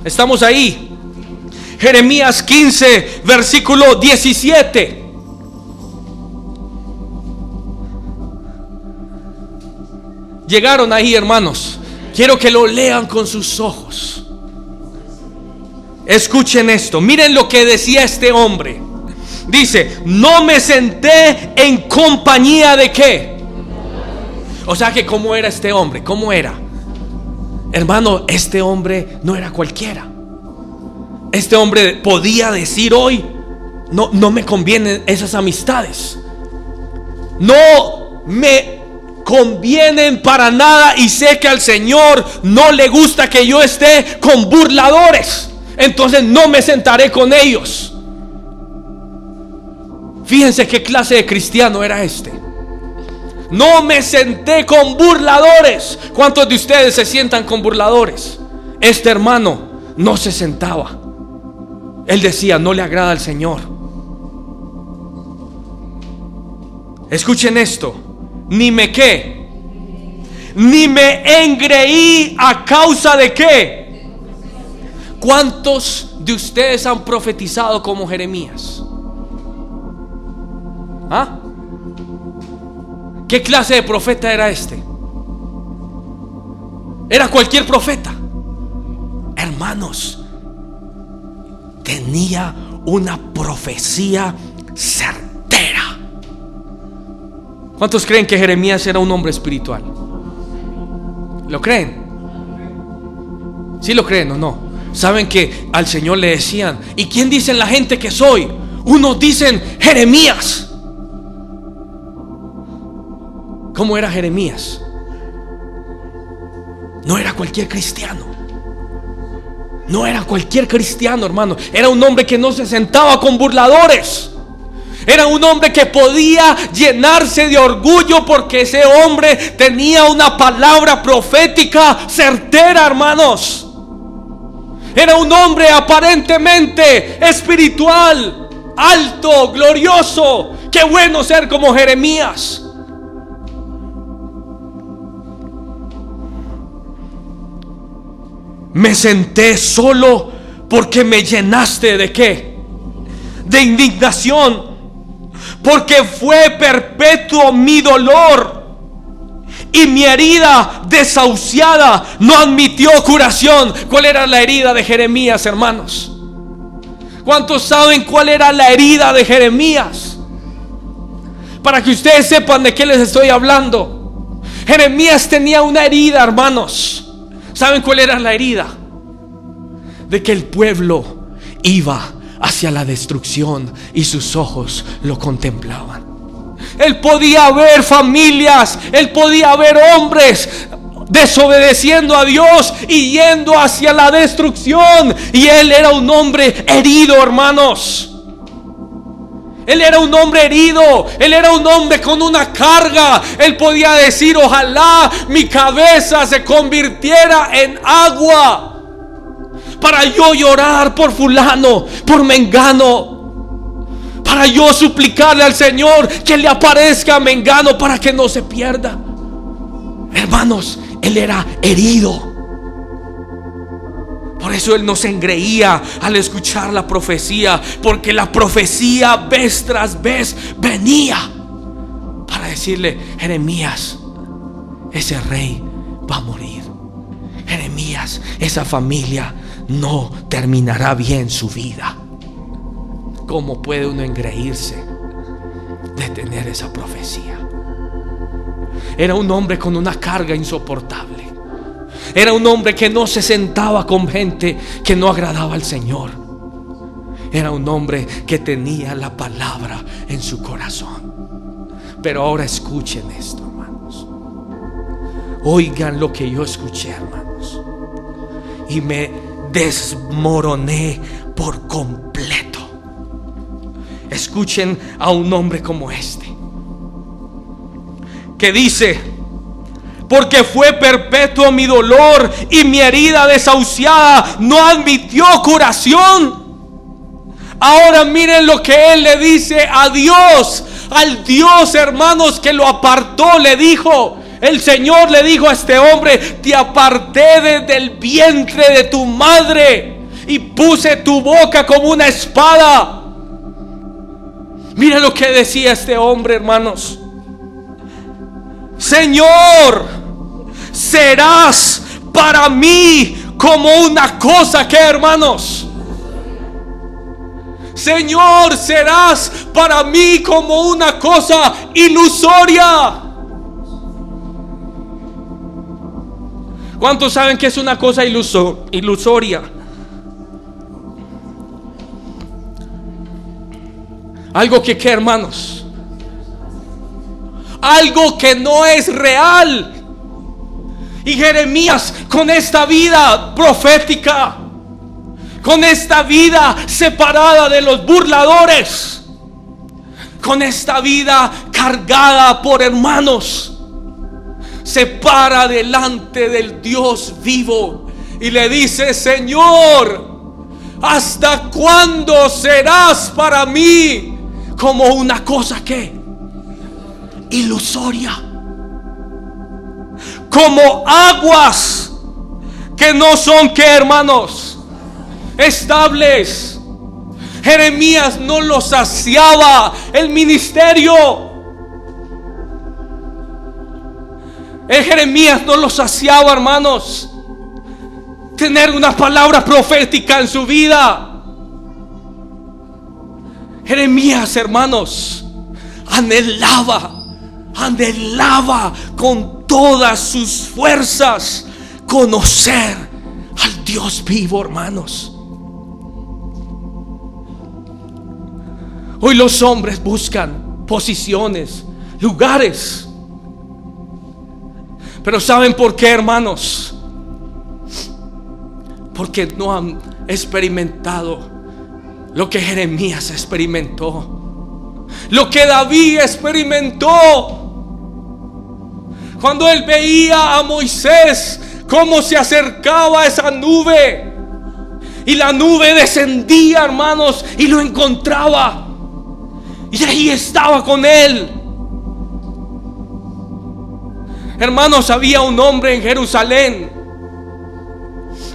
Estamos ahí. Jeremías 15, versículo 17. Llegaron ahí, hermanos. Quiero que lo lean con sus ojos. Escuchen esto. Miren lo que decía este hombre. Dice: no me senté en compañía de qué. O sea que ¿cómo era este hombre? ¿Cómo era? Hermano, este hombre no era cualquiera. Este hombre podía decir hoy: no me convienen esas amistades. No me convienen para nada, y sé que al Señor no le gusta que yo esté con burladores, entonces no me sentaré con ellos. Fíjense qué clase de cristiano era este. No me senté con burladores. ¿Cuántos de ustedes se sientan con burladores? Este hermano no se sentaba. Él decía: no le agrada al Señor. Escuchen esto. Ni me engreí a causa de qué. ¿Cuántos de ustedes han profetizado como Jeremías? ¿Ah? ¿Qué clase de profeta era este? Era cualquier profeta. Hermanos, tenía una profecía certera. ¿Cuántos creen que Jeremías era un hombre espiritual? ¿Lo creen? ¿Sí lo creen o no? ¿Saben que al Señor le decían: ¿y quién dicen la gente que soy? Unos dicen Jeremías. ¿Cómo era Jeremías? No era cualquier cristiano. No era cualquier cristiano, hermano. Era un hombre que no se sentaba con burladores. Era un hombre que podía llenarse de orgullo porque ese hombre tenía una palabra profética certera, hermanos. Era un hombre aparentemente espiritual, alto, glorioso. Qué bueno ser como Jeremías. Me senté solo porque me llenaste de ¿qué? De indignación, porque fue perpetuo mi dolor y mi herida desahuciada no admitió curación. ¿Cuál era la herida de Jeremías, hermanos? ¿Cuántos saben cuál era la herida de Jeremías? Para que ustedes sepan de qué les estoy hablando. Jeremías tenía una herida, hermanos. ¿Saben cuál era la herida? De que el pueblo iba hacia la destrucción y sus ojos lo contemplaban. Él podía ver familias, él podía ver hombres desobedeciendo a Dios y yendo hacia la destrucción. Y él era un hombre herido, hermanos. Él era un hombre herido. Él era un hombre con una carga. Él podía decir: ojalá mi cabeza se convirtiera en agua para yo llorar por fulano, por mengano, para yo suplicarle al Señor que le aparezca a mengano para que no se pierda. Hermanos, él era herido. Por eso él no se engreía al escuchar la profecía, porque la profecía vez tras vez venía para decirle: Jeremías, ese rey va a morir. Jeremías, esa familia no terminará bien su vida. ¿Cómo puede uno engreírse de tener esa profecía? Era un hombre con una carga insoportable. Era un hombre que no se sentaba con gente que no agradaba al Señor. Era un hombre que tenía la palabra en su corazón. Pero ahora escuchen esto, hermanos. Oigan lo que yo escuché, hermanos. Y me desmoroné por completo. Escuchen a un hombre como este, que dice: porque fue perpetuo mi dolor y mi herida desahuciada no admitió curación. Ahora miren lo que él le dice a Dios. Al Dios, hermanos, que lo apartó. Le dijo, el Señor le dijo a este hombre: te aparté desde el vientre de tu madre y puse tu boca como una espada. Miren lo que decía este hombre, hermanos: Señor, serás para mí como una cosa que, hermanos, Señor, serás para mí como una cosa ilusoria. ¿Cuántos saben que es una cosa ilusoria? Algo que, ¿qué, hermanos? algo que no es real. Y Jeremías, con esta vida profética, con esta vida separada de los burladores, con esta vida cargada por hermanos, se para delante del Dios vivo y le dice: Señor, ¿hasta cuándo serás para mí como una cosa que ilusoria? Como aguas que no son, ¿qué, hermanos? Estables. Jeremías no lo saciaba el ministerio. Jeremías no lo saciaba, hermanos, tener una palabra profética en su vida. Jeremías, hermanos, anhelaba con todas sus fuerzas conocer al Dios vivo, hermanos. Hoy los hombres buscan posiciones, lugares. Pero ¿saben por qué, hermanos? Porque no han experimentado lo que Jeremías experimentó, lo que David experimentó. Cuando él veía a Moisés cómo se acercaba a esa nube, y la nube descendía, hermanos, y lo encontraba, y ahí estaba con él. Hermanos, había un hombre en Jerusalén,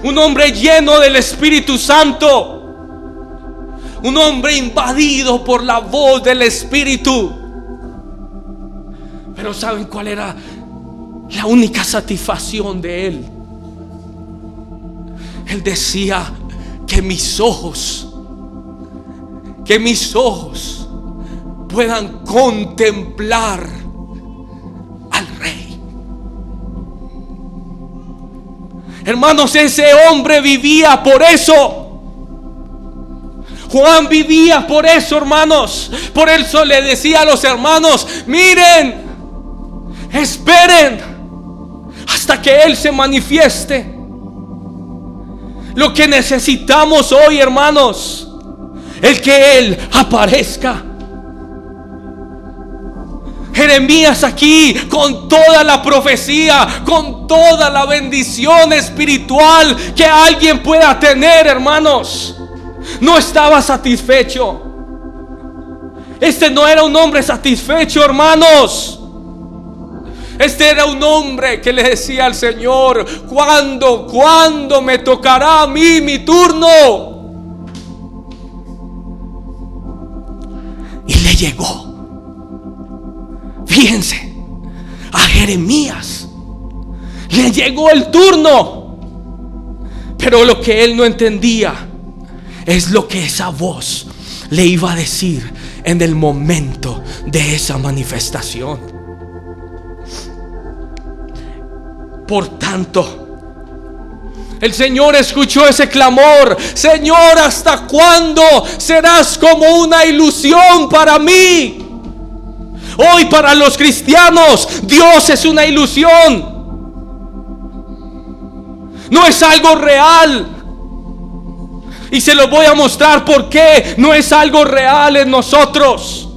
un hombre lleno del Espíritu Santo, un hombre invadido por la voz del Espíritu. Pero ¿saben cuál era la única satisfacción de él? Él decía: que mis ojos puedan contemplar al Rey. Hermanos, ese hombre vivía por eso. Juan vivía por eso, hermanos. Por eso le decía a los hermanos: miren, esperen hasta que Él se manifieste. Lo que necesitamos hoy, hermanos, es que Él aparezca. Jeremías aquí, con toda la profecía, con toda la bendición espiritual que alguien pueda tener, hermanos, no estaba satisfecho. Este no era un hombre satisfecho, hermanos. Este era un hombre que le decía al Señor: ¿Cuándo me tocará a mí mi turno? Y le llegó. Fíjense, a Jeremías le llegó el turno. Pero lo que él no entendía es lo que esa voz le iba a decir en el momento de esa manifestación. Por tanto, el Señor escuchó ese clamor: Señor, ¿hasta cuándo serás como una ilusión para mí? Hoy, para los cristianos, Dios es una ilusión. No es algo real. Y se lo voy a mostrar por qué no es algo real en nosotros.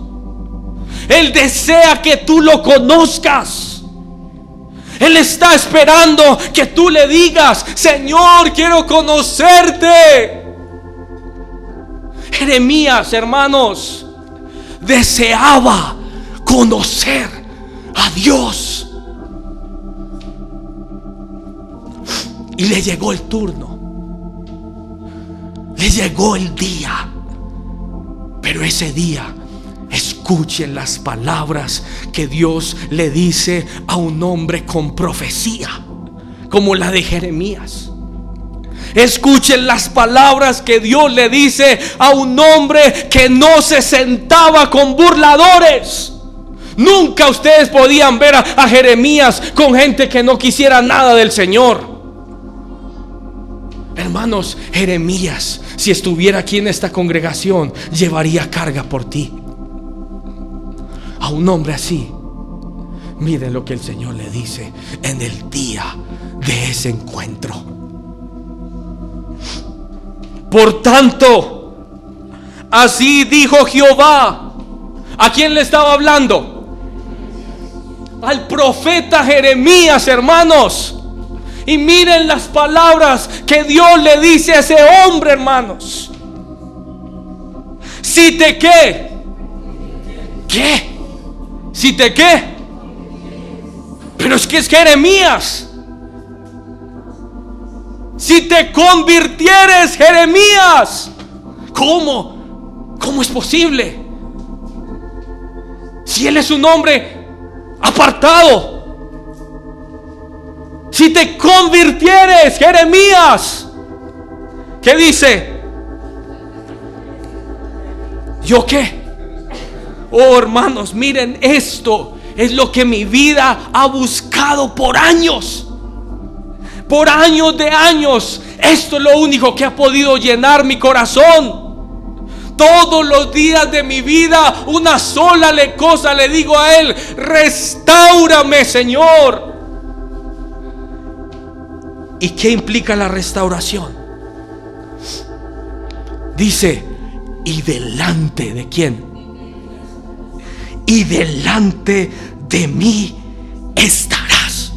Él desea que tú lo conozcas. Él está esperando que tú le digas: Señor, quiero conocerte. Jeremías, hermanos, deseaba conocer a Dios. Y le llegó el turno, le llegó el día. Pero ese día, escuchen las palabras que Dios le dice a un hombre con profecía como la de Jeremías. Escuchen las palabras que Dios le dice a un hombre que no se sentaba con burladores. Nunca ustedes podían ver a Jeremías con gente que no quisiera nada del Señor. Hermanos, Jeremías, si estuviera aquí en esta congregación, llevaría carga por ti. A un hombre así Miren lo que el Señor le dice en el día de ese encuentro. Por tanto, así dijo Jehová. ¿A quién le estaba hablando? Al profeta Jeremías, hermanos. Y miren las palabras que Dios le dice a ese hombre, hermanos. Si te qué. ¿Qué? Si te qué. Pero es que es Jeremías. Si te convirtieres, Jeremías. ¿Cómo? ¿Cómo es posible? Si él es un hombre apartado. Si te convirtieres, Jeremías. ¿Qué dice? ¿Yo qué? Oh, hermanos, miren, esto es lo que mi vida ha buscado por años. Por años de años. Esto es lo único que ha podido llenar mi corazón. Todos los días de mi vida, una sola cosa le digo a Él: restáurame, Señor. ¿Y qué implica la restauración? Dice: ¿y delante de quién? Y delante de mí estarás.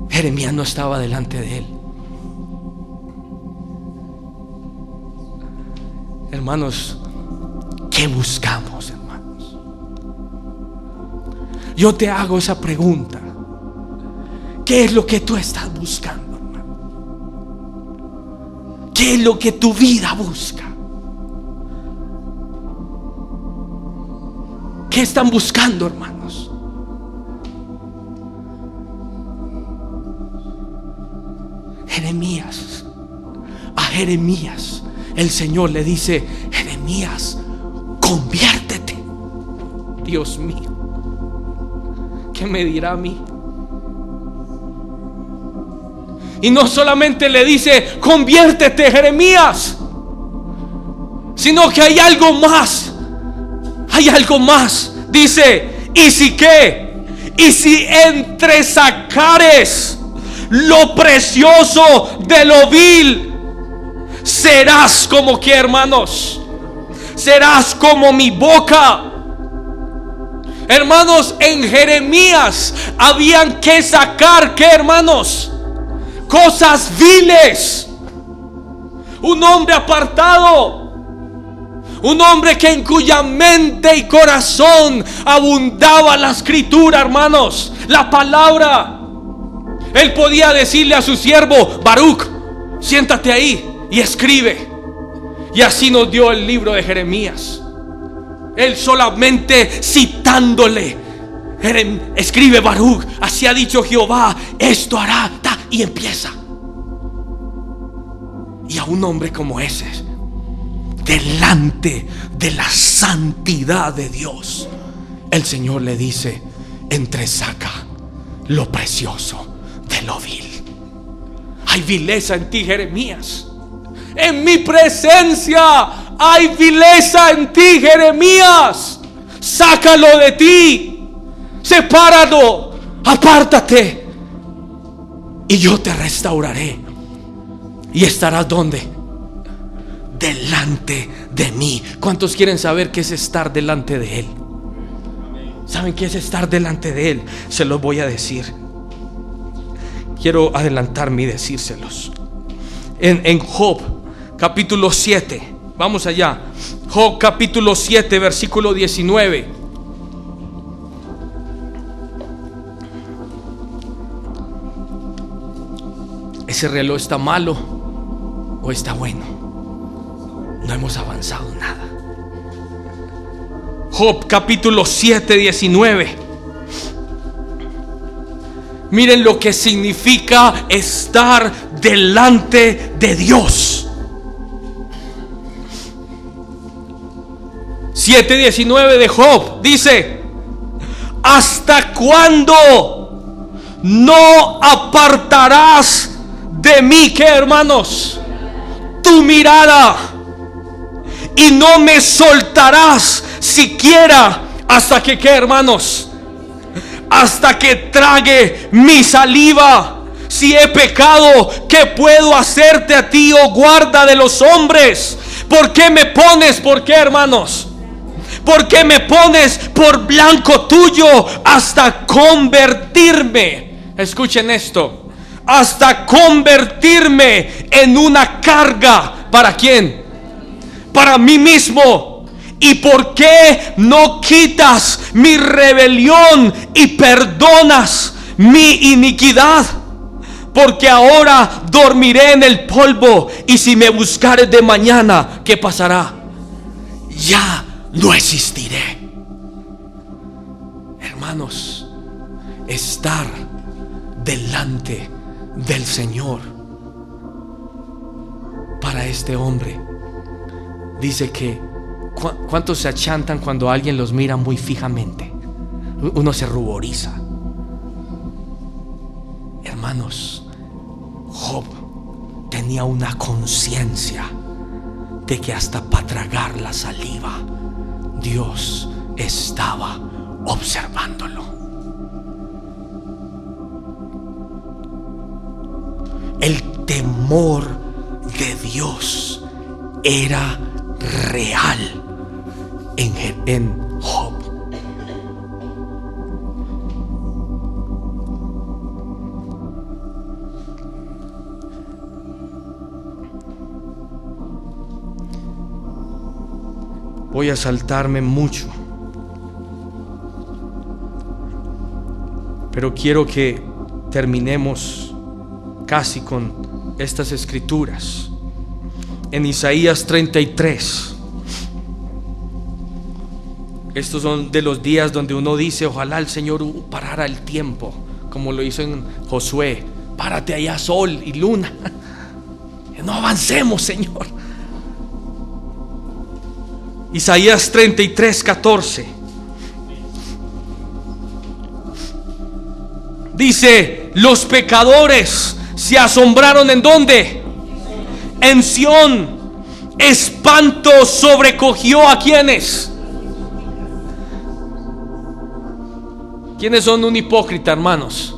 Jeremías no estaba delante de él. Hermanos, ¿qué buscamos, hermanos? Yo te hago esa pregunta. ¿Qué es lo que tú estás buscando, hermano? ¿Qué es lo que tu vida busca? ¿Qué están buscando, hermanos? Jeremías. A Jeremías el Señor le dice: Jeremías, conviértete. Dios mío, ¿qué me dirá a mí? Y no solamente le dice: conviértete, Jeremías, sino que hay algo más. Hay algo más. Dice: ¿y si qué? Y si entresacares lo precioso de lo vil, serás como que, hermanos, serás como mi boca. Hermanos, en Jeremías habían que sacar, ¿qué, hermanos? Cosas viles. Un hombre apartado. Un hombre que en cuya mente y corazón abundaba la escritura, hermanos, la palabra. Él podía decirle a su siervo Baruch: siéntate ahí y escribe. Y así nos dio el libro de Jeremías. Él solamente citándole: escribe, Baruch, así ha dicho Jehová, esto hará, y empieza. Y a un hombre como ese, delante de la santidad de Dios, el Señor le dice: entresaca lo precioso de lo vil. Hay vileza en ti, Jeremías. En mi presencia hay vileza en ti, Jeremías. Sácalo de ti. Sepáralo. Apártate. Y yo te restauraré. Y estarás ¿dónde? Delante de mí. ¿Cuántos quieren saber qué es estar delante de Él? ¿Saben qué es estar delante de Él? Se los voy a decir. Quiero adelantarme y decírselos. En Job capítulo 7. Vamos allá. Job capítulo 7 versículo 19. ¿Ese reloj está malo o está bueno? No hemos avanzado nada. Job capítulo 7, 19. Miren lo que significa estar delante de Dios. 7:19 de Job dice: ¿hasta cuándo no apartarás de mí, qué, hermanos, tu mirada? Y no me soltarás siquiera hasta que, ¿qué, hermanos? hasta que trague mi saliva. Si he pecado, ¿qué puedo hacerte a ti, oh guarda de los hombres? ¿Por qué me pones? ¿Por qué, hermanos? ¿Por qué me pones por blanco tuyo hasta convertirme? Escuchen esto. Hasta convertirme en una carga. ¿Para quién? Para mí mismo. ¿Y por qué no quitas mi rebelión y perdonas mi iniquidad? Porque ahora dormiré en el polvo, y si me buscares de mañana, ¿qué pasará? Ya no existiré. Hermanos, estar delante del Señor para este hombre, dice que ¿cuántos se achantan cuando alguien los mira muy fijamente? Uno se ruboriza. Hermanos, Job tenía una conciencia de que hasta para tragar la saliva Dios estaba observándolo. El temor de Dios era real en Job. Voy a saltarme mucho, pero quiero que terminemos casi con estas escrituras. En Isaías 33, estos son de los días donde uno dice: ojalá el Señor parara el tiempo, como lo hizo en Josué. Párate allá, sol y luna, no avancemos, Señor. Isaías 33:14 dice: los pecadores se asombraron. ¿En dónde? En Sión. Espanto sobrecogió a quienes. ¿Quiénes son un hipócrita, hermanos?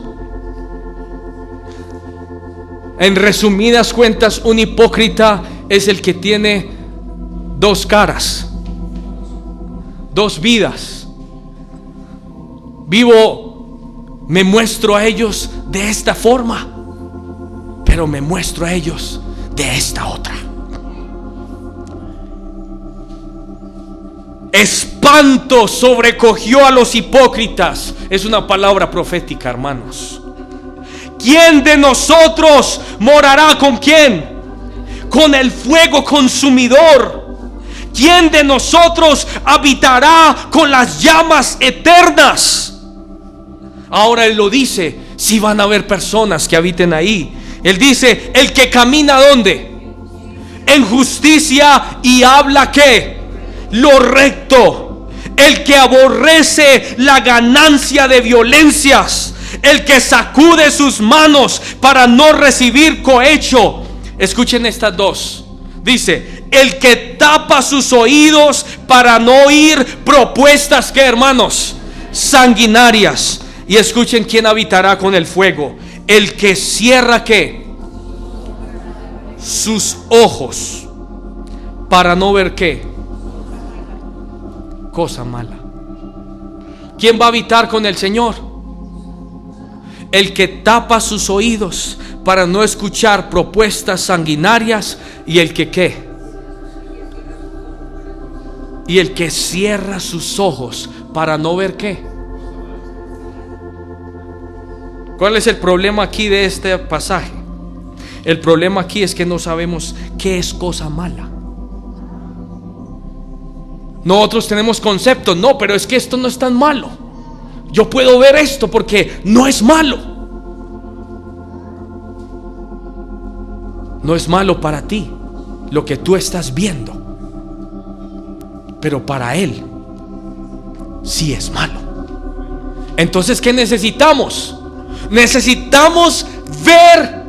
En resumidas cuentas, un hipócrita es el que tiene dos caras, dos vidas. Vivo, me muestro a ellos de esta forma, pero me muestro a ellos de esta otra. Espanto sobrecogió a los hipócritas. Es una palabra profética, hermanos. ¿Quién de nosotros morará con quién? Con el fuego consumidor. ¿Quién de nosotros habitará con las llamas eternas? Ahora Él lo dice: si van a haber personas que habiten ahí. Él dice: el que camina ¿dónde? En justicia y habla ¿qué? Lo recto. El que aborrece la ganancia de violencias. El que sacude sus manos para no recibir cohecho. Escuchen estas dos. Dice: el que tapa sus oídos para no oír propuestas que, hermanos, sanguinarias. Y escuchen quién habitará con el fuego: el que cierra ¿qué? Sus ojos para no ver ¿qué? Cosa mala. ¿Quién va a habitar con el Señor? El que tapa sus oídos para no escuchar propuestas sanguinarias. Y el que ¿qué? Y el que cierra sus ojos para no ver ¿qué? ¿Cuál es el problema aquí de este pasaje? El problema aquí es que no sabemos qué es cosa mala. Nosotros tenemos conceptos: no, pero es que esto no es tan malo. Yo puedo ver esto porque no es malo. No es malo para ti lo que tú estás viendo, pero para Él sí es malo. Entonces, ¿qué necesitamos? Necesitamos ver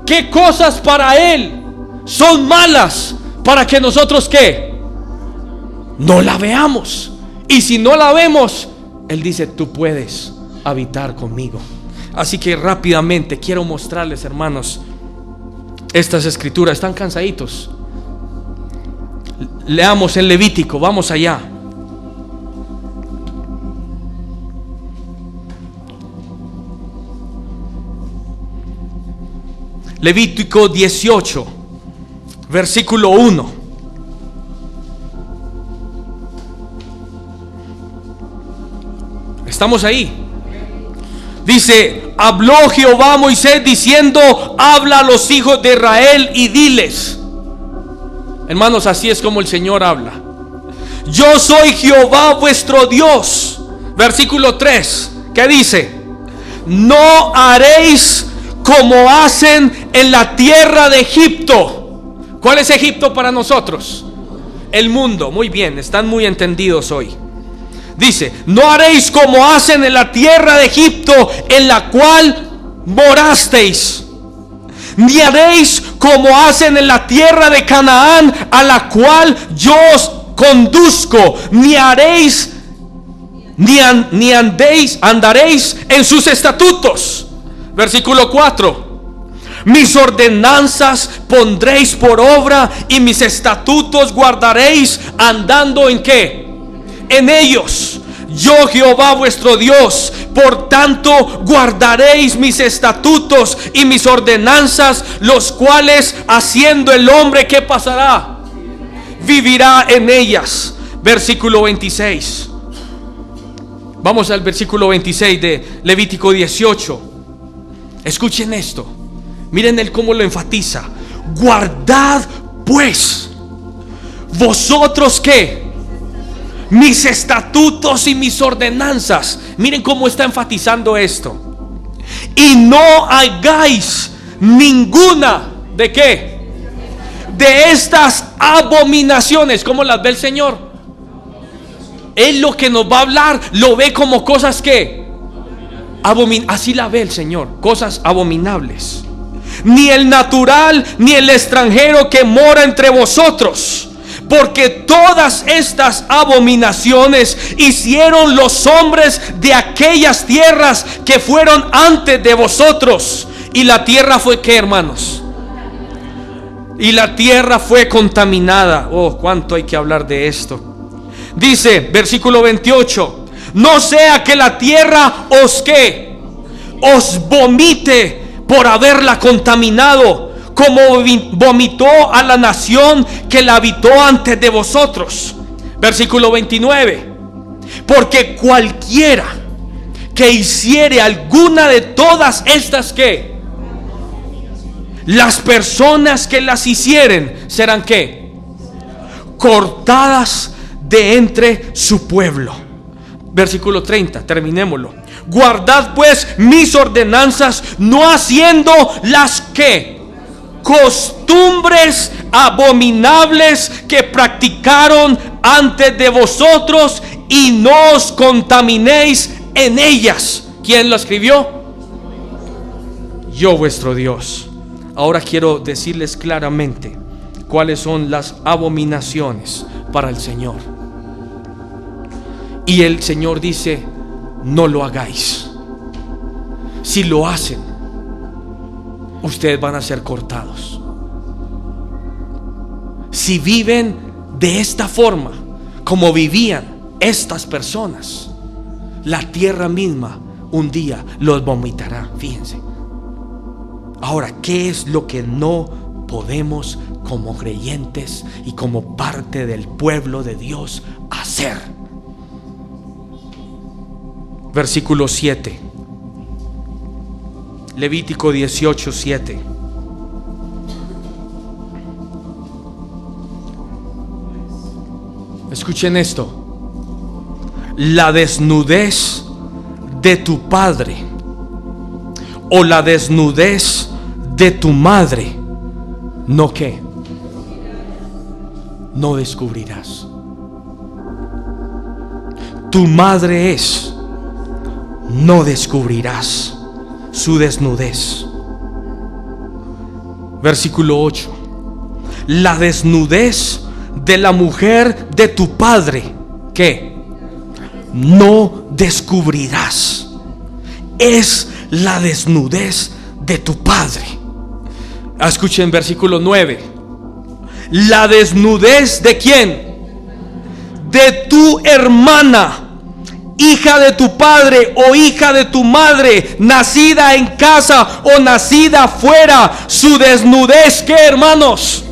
qué cosas para Él son malas, para que nosotros ¿qué? No la veamos. Y si no la vemos, Él dice: tú puedes habitar conmigo. Así que rápidamente quiero mostrarles, hermanos, estas escrituras. Están cansaditos. Leamos en Levítico, vamos allá. Levítico 18, versículo 1. ¿Estamos ahí? Dice: habló Jehová a Moisés diciendo: habla a los hijos de Israel y diles. Hermanos, así es como el Señor habla. Yo soy Jehová vuestro Dios. Versículo 3, ¿qué dice? No haréis como hacen en la tierra de Egipto. ¿Cuál es Egipto para nosotros? El mundo. Muy bien, están muy entendidos hoy. Dice: no haréis como hacen en la tierra de Egipto, en la cual morasteis, ni haréis como hacen en la tierra de Canaán, a la cual yo os conduzco, ni haréis ni andaréis en sus estatutos. Versículo 4: mis ordenanzas pondréis por obra, y mis estatutos guardaréis, andando ¿en qué? En ellos. Yo Jehová vuestro Dios, por tanto guardaréis mis estatutos y mis ordenanzas, los cuales haciendo el hombre, ¿qué pasará? Vivirá en ellas. Versículo 26. Vamos al versículo 26 de Levítico 18. Escuchen esto. Miren el cómo lo enfatiza. Guardad pues vosotros ¿qué? Mis estatutos y mis ordenanzas. Miren cómo está enfatizando esto. Y no hagáis ninguna ¿de qué? De estas abominaciones. ¿Cómo las ve el Señor? Él lo que nos va a hablar lo ve como cosas que así la ve el Señor, cosas abominables. Ni el natural ni el extranjero que mora entre vosotros, porque todas estas abominaciones hicieron los hombres de aquellas tierras que fueron antes de vosotros. Y la tierra fue ¿qué, hermanos? Y la tierra fue contaminada. Oh, cuánto hay que hablar de esto. Dice, versículo 28: no sea que la tierra os ¿qué? Os vomite por haberla contaminado, como vomitó a la nación que la habitó antes de vosotros. Versículo 29: porque cualquiera que hiciere alguna de todas estas ¿qué? Las personas que las hicieren serán ¿qué? Cortadas de entre su pueblo. Versículo 30, terminémoslo. Guardad pues mis ordenanzas, no haciendo las que costumbres abominables que practicaron antes de vosotros, y no os contaminéis en ellas. ¿Quién lo escribió? Yo vuestro Dios. Ahora quiero decirles claramente cuáles son las abominaciones para el Señor. Y el Señor dice: no lo hagáis. Si lo hacen, ustedes van a ser cortados. Si viven de esta forma, como vivían estas personas, la tierra misma un día los vomitará. Fíjense. Ahora, ¿qué es lo que no podemos como creyentes y como parte del pueblo de Dios hacer? Versículo 7. Levítico 18, 7. Escuchen esto: la desnudez de tu padre o la desnudez de tu madre, ¿no qué? No descubrirás. Tu madre es, no descubrirás su desnudez. Versículo 8: la desnudez de la mujer de tu padre, ¿qué? No descubrirás. es la desnudez de tu padre. Escuchen versículo 9. La desnudez ¿de quién? De tu hermana, hija de tu padre o hija de tu madre, nacida en casa o nacida fuera. Su desnudez, ¿qué, hermanos?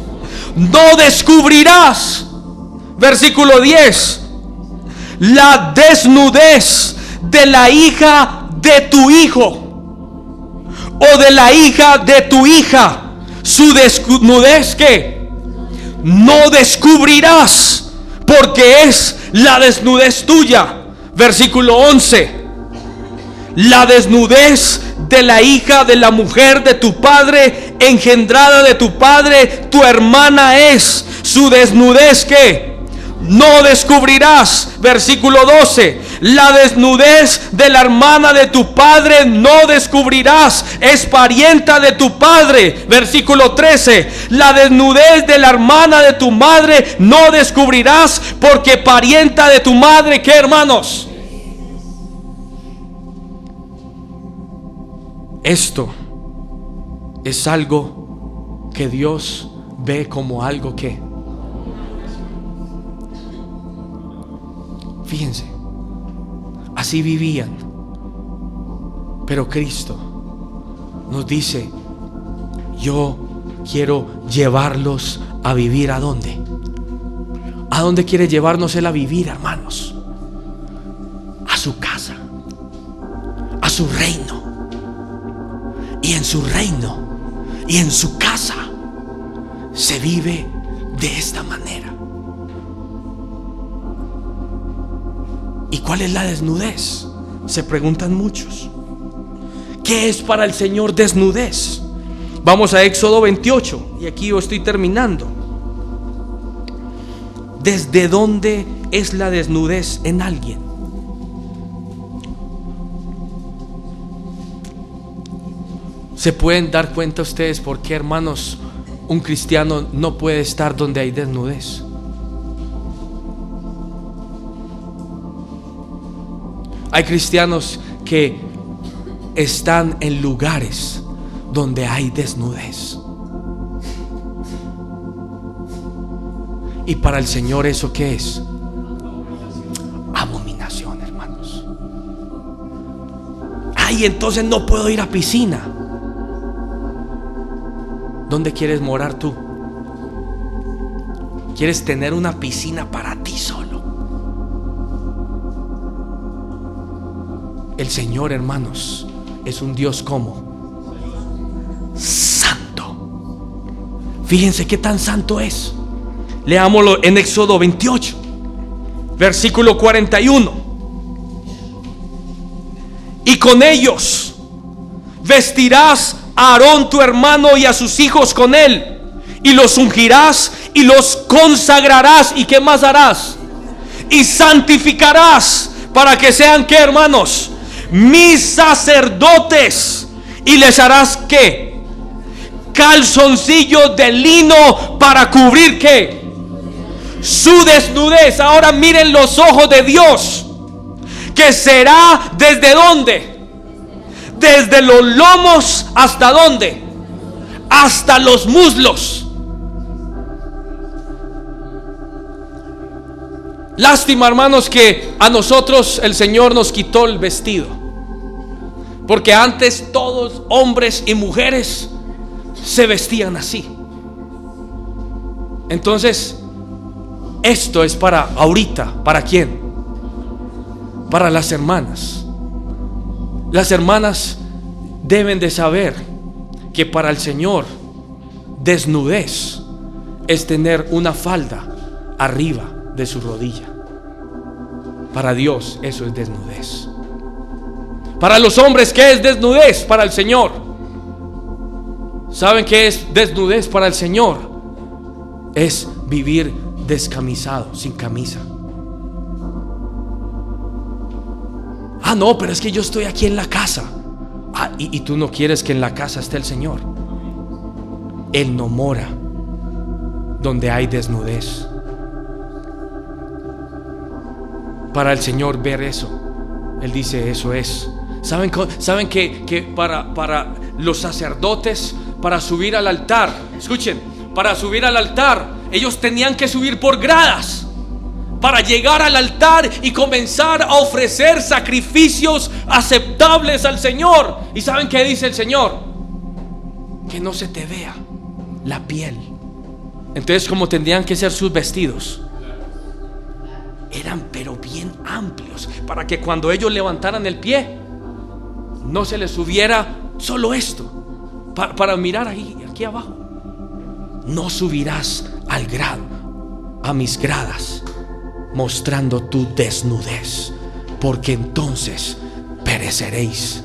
No descubrirás. Versículo 10. La desnudez de la hija de tu hijo o de la hija de tu hija. Su desnudez, ¿qué? No descubrirás, porque es la desnudez tuya. Versículo 11. La desnudez de la hija de la mujer de tu padre, engendrada de tu padre, tu hermana es. Su desnudez, ¿qué? No descubrirás. Versículo 12. La desnudez de la hermana de tu padre no descubrirás, es parienta de tu padre. Versículo 13. La desnudez de la hermana de tu madre no descubrirás, porque parienta de tu madre, ¿qué, hermanos? Esto es algo que Dios ve como algo que, fíjense, así vivían. Pero Cristo nos dice: yo quiero llevarlos a vivir. ¿A dónde? ¿A dónde quiere llevarnos Él a vivir, hermanos? A su casa, a su reino. Y en su reino y en su casa se vive de esta manera. ¿Y cuál es la desnudez? Se preguntan muchos. ¿Qué es para el Señor desnudez? Vamos a Éxodo 28. Y aquí yo estoy terminando. ¿Desde dónde es la desnudez en alguien? ¿Se pueden dar cuenta ustedes por qué, hermanos, un cristiano no puede estar donde hay desnudez? Hay cristianos que están en lugares donde hay desnudez. Y para el Señor, ¿eso qué es? Abominación, hermanos. Ay, entonces no puedo ir a piscina. ¿Dónde quieres morar tú? ¿Quieres tener una piscina para ti solo? El Señor, hermanos, es un Dios como santo. Fíjense qué tan santo es. Leámoslo en Éxodo 28, versículo 41. Y con ellos vestirás a Aarón tu hermano y a sus hijos con él, y los ungirás y los consagrarás. ¿Y qué más harás? Y santificarás para que sean, ¿qué, hermanos? Mis sacerdotes. Y les harás, ¿qué? Calzoncillos de lino para cubrir, ¿qué? Su desnudez. Ahora miren los ojos de Dios, que será ¿desde dónde? Desde los lomos hasta ¿dónde? Hasta los muslos. Lástima, hermanos, que a nosotros el Señor nos quitó el vestido, porque antes todos, hombres y mujeres, se vestían así. Entonces, esto es para ahorita. ¿Para quién? Para las hermanas. Las hermanas deben de saber que para el Señor desnudez es tener una falda arriba de su rodilla. Para Dios eso es desnudez. Para los hombres, ¿qué es desnudez para el Señor? ¿Saben qué es desnudez para el Señor? Es vivir descamisado, sin camisa. Ah, no, pero es que yo estoy aquí en la casa. Ah, y tú no quieres que en la casa esté el Señor. Él no mora donde hay desnudez. Para el Señor ver eso, Él dice, eso es ¿Saben que para los sacerdotes, para subir al altar, escuchen, para subir al altar, ellos tenían que subir por gradas para llegar al altar y comenzar a ofrecer sacrificios aceptables al Señor? ¿Y saben qué dice el Señor? Que no se te vea la piel. Entonces, ¿cómo tendrían que ser sus vestidos? Eran pero bien amplios, para que cuando ellos levantaran el pie no se les subiera solo esto, para mirar aquí abajo. No subirás al grado, a mis gradas, mostrando tu desnudez, porque entonces pereceréis.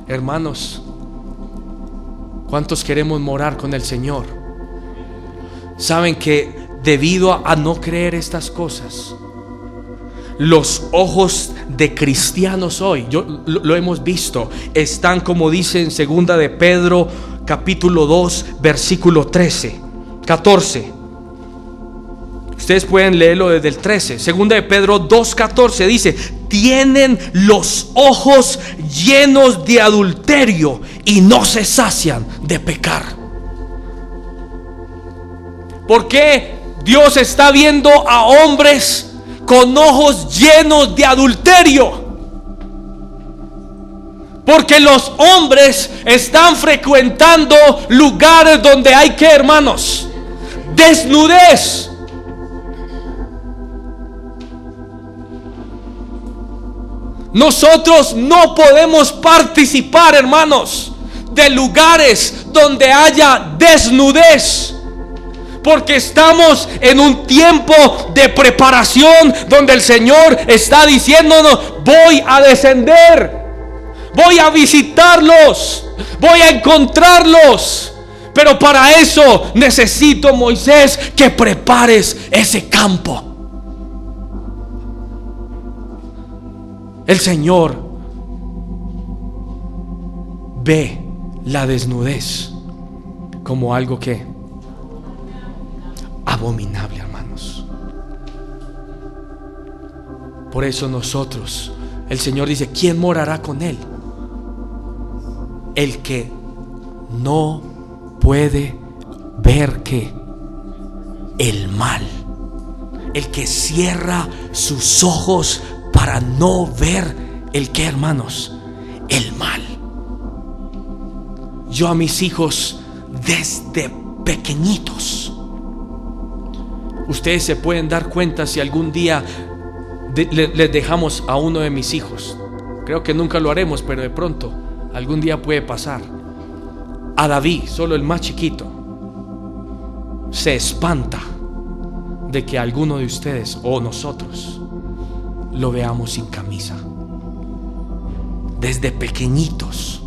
Hermanos, ¿cuántos queremos morar con el Señor? Saben que debido a no creer estas cosas, los ojos de cristianos hoy, lo hemos visto, están, como dice en 2 de Pedro capítulo 2 versículo 14. Ustedes pueden leerlo desde el 13. 2 de Pedro 2:14 dice: tienen los ojos llenos de adulterio y no se sacian de pecar. ¿Por qué Dios está viendo a hombres con ojos llenos de adulterio? Porque los hombres están frecuentando lugares donde hay, ¿qué, hermanos? Desnudez. Nosotros no podemos participar, hermanos, de lugares donde haya desnudez, porque estamos en un tiempo de preparación donde el Señor está diciéndonos: voy a descender, voy a visitarlos, voy a encontrarlos. Pero para eso necesito, Moisés, que prepares ese campo. El Señor ve la desnudez como algo que abominable, hermanos. Por eso nosotros, el Señor dice: ¿quién morará con Él? El que no puede ver que el mal, el que cierra sus ojos para no ver el que, hermanos, el mal. Yo a mis hijos desde pequeñitos, ustedes se pueden dar cuenta si algún día les dejamos a uno de mis hijos. Creo que nunca lo haremos, pero de pronto algún día puede pasar. A David, solo el más chiquito, se espanta de que alguno de ustedes o nosotros lo veamos sin camisa. Desde pequeñitos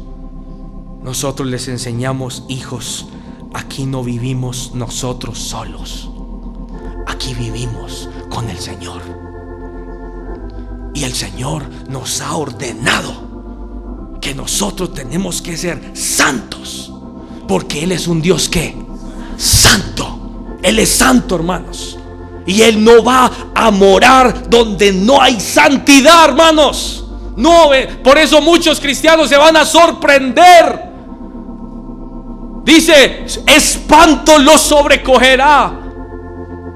nosotros les enseñamos: hijos, aquí no vivimos nosotros solos, aquí vivimos con el Señor, y el Señor nos ha ordenado que nosotros tenemos que ser santos, porque Él es un Dios que santo. Él es santo, hermanos, y Él no va a morar donde no hay santidad, hermanos. No, por eso muchos cristianos se van a sorprender. Dice: espanto los sobrecogerá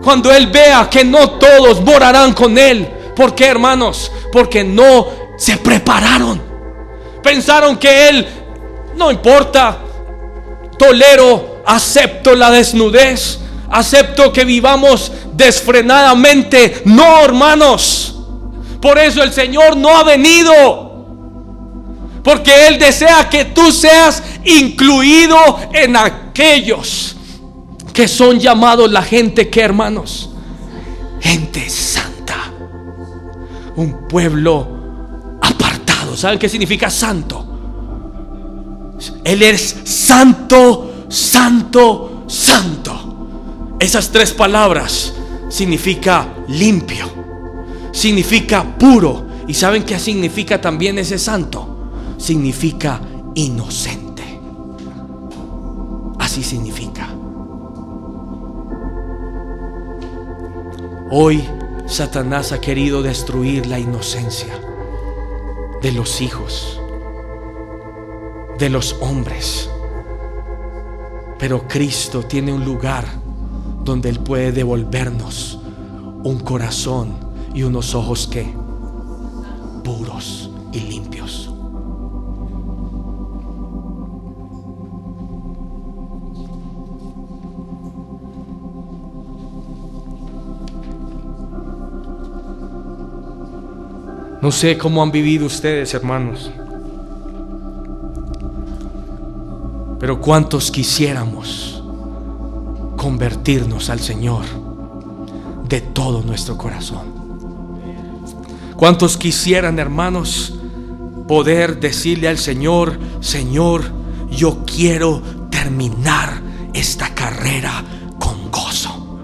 cuando Él vea que no todos morarán con Él. ¿Por qué, hermanos? Porque no se prepararon. Pensaron que Él, no importa, tolero, acepto la desnudez, acepto que vivamos desfrenadamente. No, hermanos. Por eso el Señor no ha venido, porque Él desea que tú seas incluido en aquellos que son llamados la gente que, hermanos, gente santa, un pueblo apartado. ¿Saben qué significa santo? Él es santo, santo, santo. Esas tres palabras significa limpio, significa puro. ¿Y saben qué significa también ese santo? Significa inocente. Así significa. Hoy Satanás ha querido destruir la inocencia de los hijos, de los hombres. Pero Cristo tiene un lugar donde Él puede devolvernos un corazón y unos ojos que puros y limpios. No sé cómo han vivido ustedes, hermanos, pero cuántos quisiéramos convertirnos al Señor de todo nuestro corazón. Cuántos quisieran, hermanos, poder decirle al Señor: Señor, yo quiero terminar esta carrera con gozo.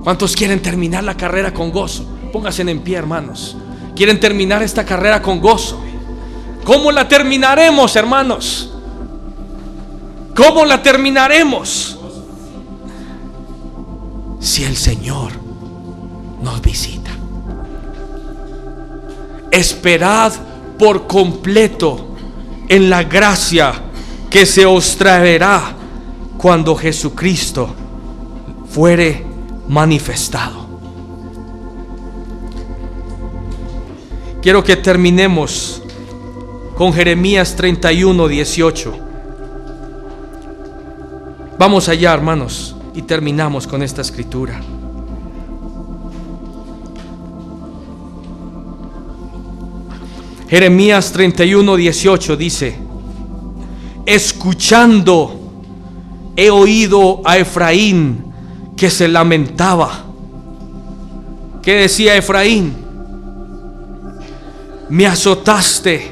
¿Cuántos quieren terminar la carrera con gozo? Pónganse en pie, hermanos. ¿Quieren terminar esta carrera con gozo? ¿Cómo la terminaremos, hermanos? ¿Cómo la terminaremos? Si el Señor nos visita. Esperad por completo en la gracia que se os traerá cuando Jesucristo fuere manifestado. Quiero que terminemos con Jeremías 31:18. Vamos allá, hermanos, y terminamos con esta escritura. Jeremías 31:18 dice: escuchando he oído a Efraín que se lamentaba. ¿Qué decía Efraín? Me azotaste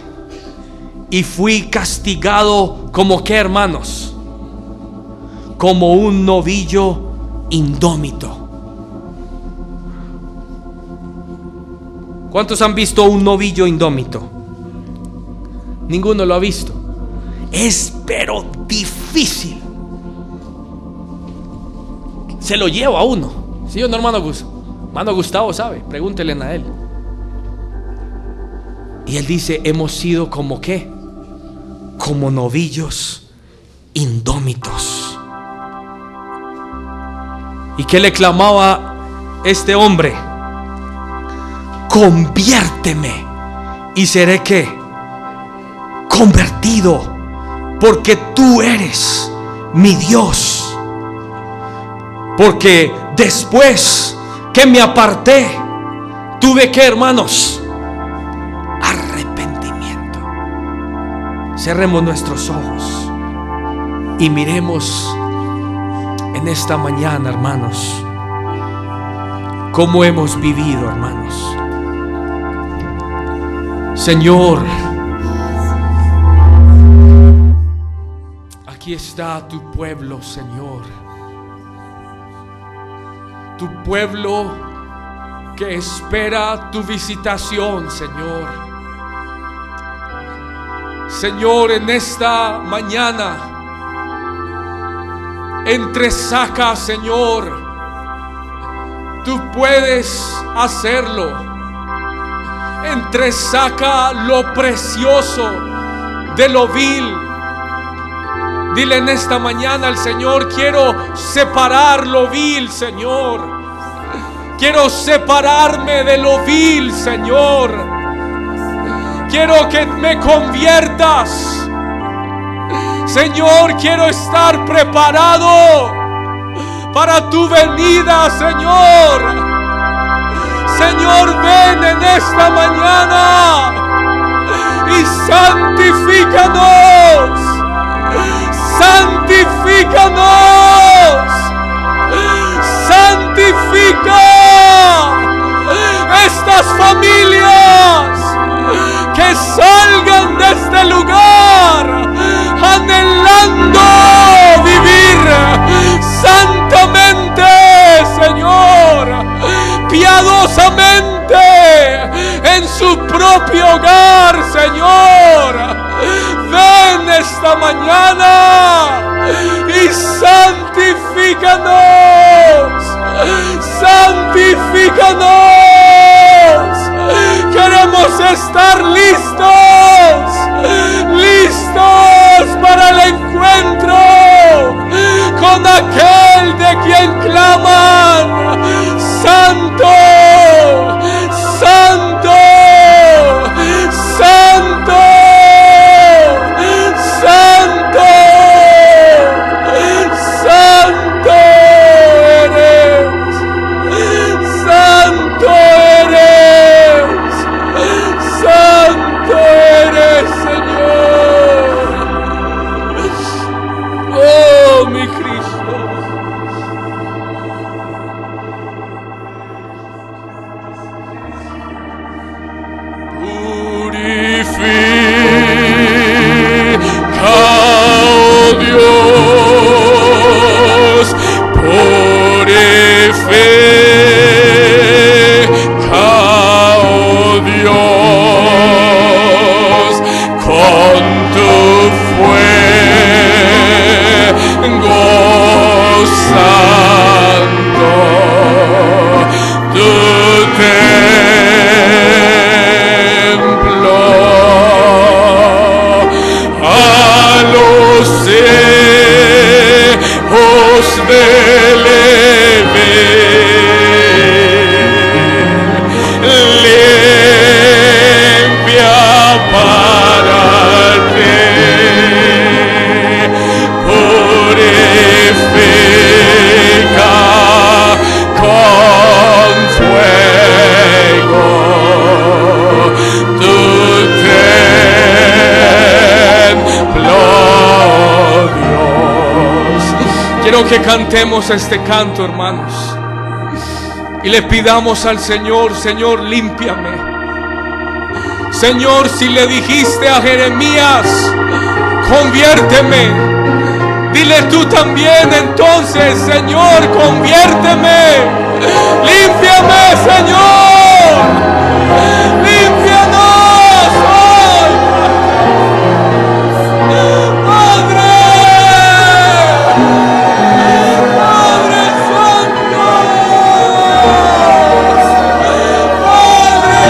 y fui castigado como ¿qué, hermanos? Como un novillo indómito. ¿Cuántos han visto un novillo indómito? Ninguno lo ha visto. Es pero difícil. Se lo lleva a uno. ¿Sí o no, hermano Gustavo? Hermano Gustavo sabe, pregúntenle a él. Y él dice: hemos sido como ¿qué? Como novillos indómitos. ¿Y qué le clamaba este hombre? Conviérteme y seré ¿qué? Convertido, porque tú eres mi Dios. Porque después que me aparté, tuve que, hermanos, arrepentimiento. Cerremos nuestros ojos y miremos en esta mañana, hermanos, cómo hemos vivido, hermanos. Señor, aquí está tu pueblo, Señor. Tu pueblo que espera tu visitación, Señor. Señor, en esta mañana entresaca, Señor. Tú puedes hacerlo. Entresaca lo precioso de lo vil. Dile en esta mañana al Señor: quiero separar lo vil, Señor. Quiero separarme de lo vil, Señor. Quiero que me conviertas, Señor. Quiero estar preparado para tu venida, Señor. Señor, ven en esta mañana y santifícanos. Santifícanos. Santifica estas familias, que salgan de este lugar anhelando vivir santamente, Señor, piadosamente en su propio hogar, Señor. Ven esta mañana y santifícanos. Santifícanos. estar listos, listos para el encuentro con aquel de quien claman: Santo, Santo, Santo, Santo, Santo eres, Santo eres, Santo eres, Señor. Oh, mi Cristo. Purifica, oh Dios, purifica, oh Dios, con tu fuego santo, tu templo, a los hijos del limpia para ti, purifica con fuego tu templo, Dios. Quiero que cantemos este canto, hermanos, y le pidamos al Señor: Señor, límpiame. Señor, si le dijiste a Jeremías: conviérteme, dile tú también entonces: Señor, conviérteme, límpiame, Señor, límpianos hoy, Padre, Padre Santo, Padre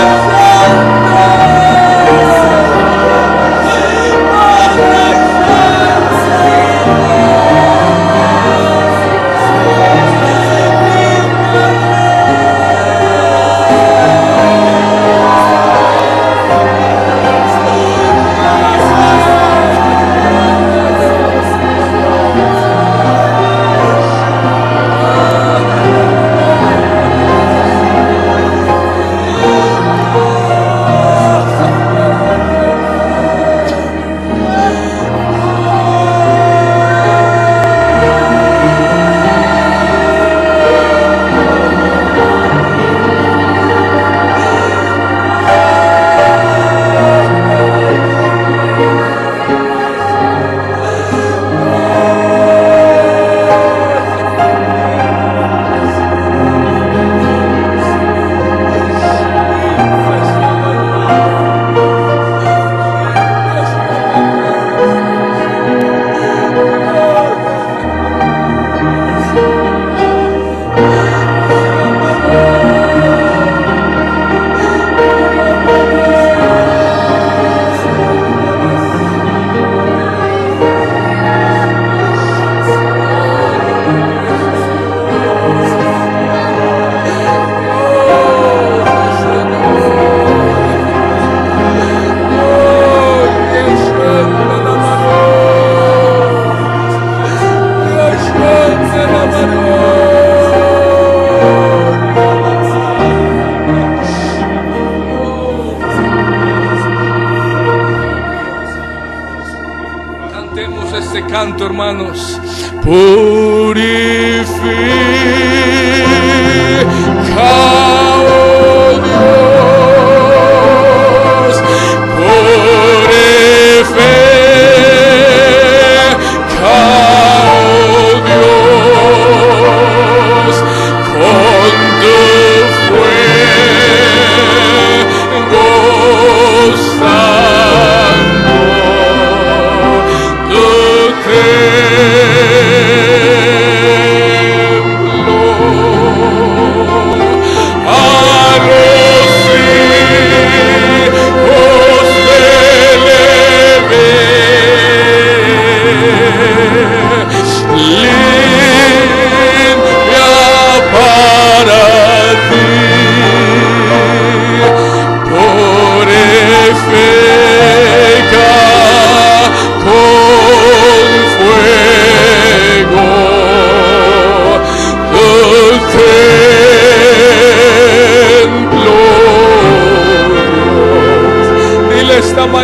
este canto, hermanos. Purifica, oh Dios, purifica, oh Dios, con tu fuego santo, tu templo, a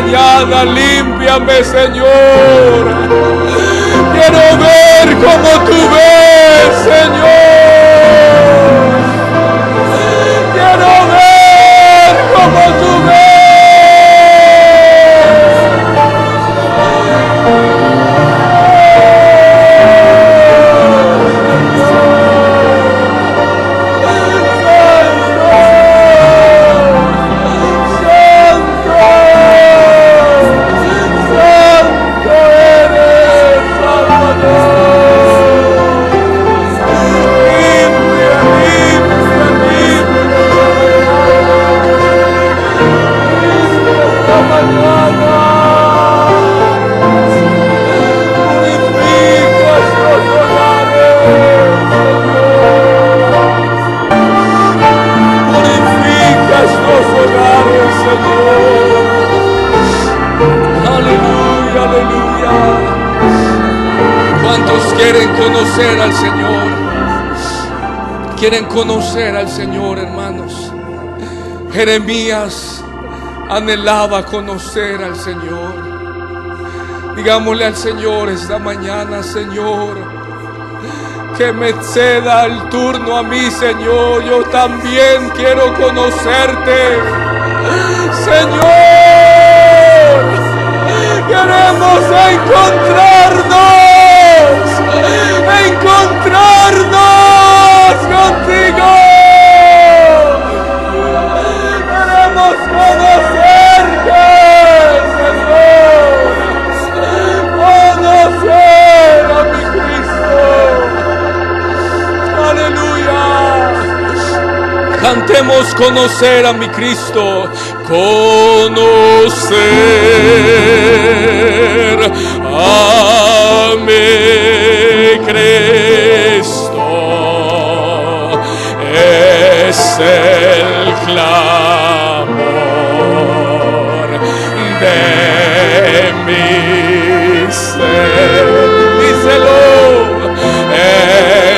mañana. Límpiame, Señor. Quiero ver como tú ves, Señor. Quiero ver como tú ves. Quieren conocer al Señor. Quieren conocer al Señor, hermanos. Jeremías anhelaba conocer al Señor. Digámosle al Señor esta mañana: Señor, que me ceda el turno a mí, Señor. Yo también quiero conocerte, Señor. Queremos encontrarnos contigo. Queremos conocerte, Señor. Conocer a mi Cristo. Aleluya. Cantemos: conocer a mi Cristo. Conocer a mi Cristo es el clamor de mi ser. Díselo: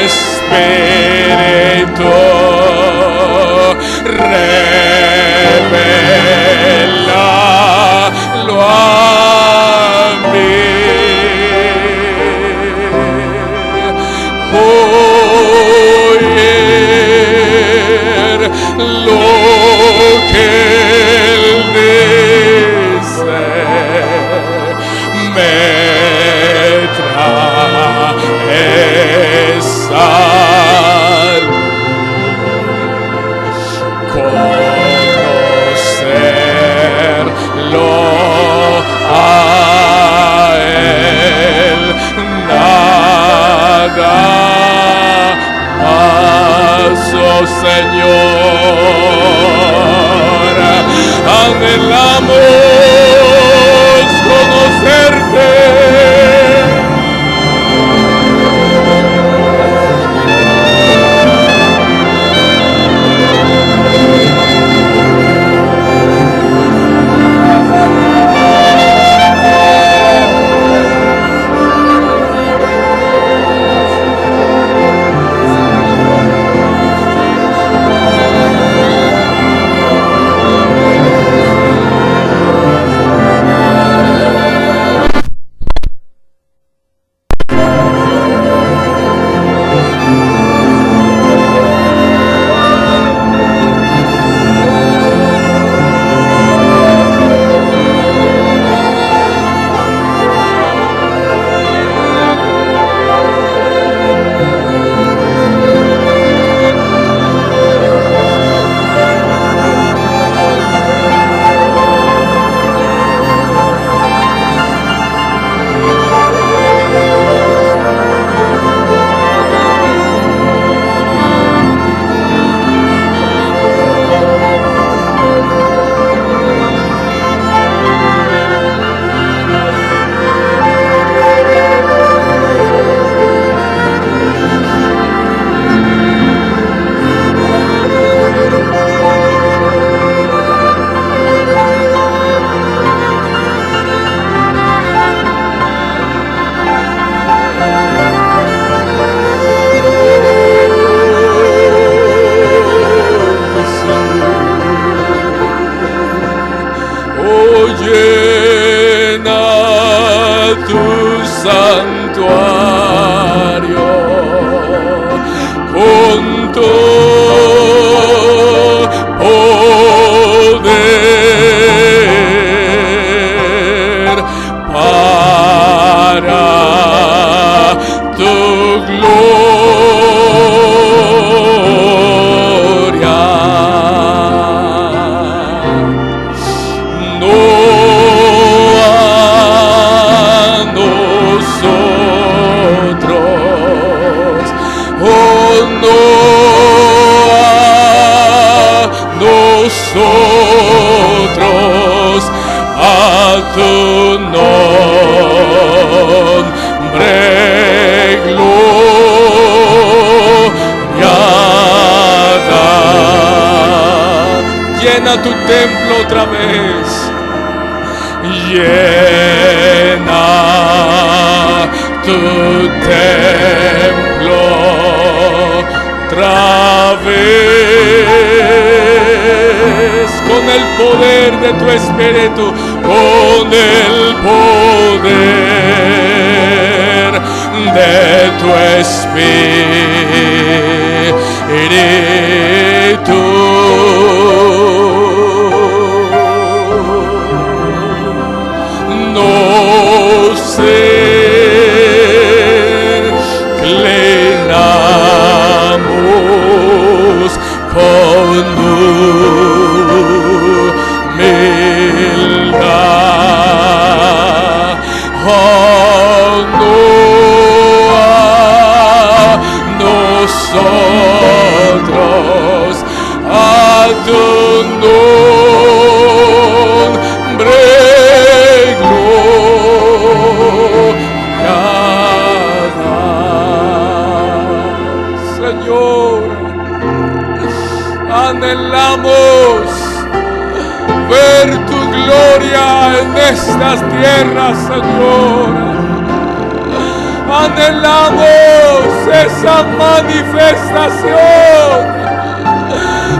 Espíritu, revelalo a mí. Oír lo que Él dice me trae salud. Conocerlo a Él, nada más, oh Señor. Anhelamos conocerte. tu poder, para tu gloria. No a nosotros, oh no a nosotros, a tu nombre gloria da. Llena tu templo otra vez, llena tu templo otra vez, con el poder de tu espíritu, con el poder de tu espíritu. Nos inclinamos con humildad. Oh, no a nosotros, a tu nombre gloria da. Señor, anhelamos ver tu gloria en estas tierras, Señor. Anhelamos esa manifestación.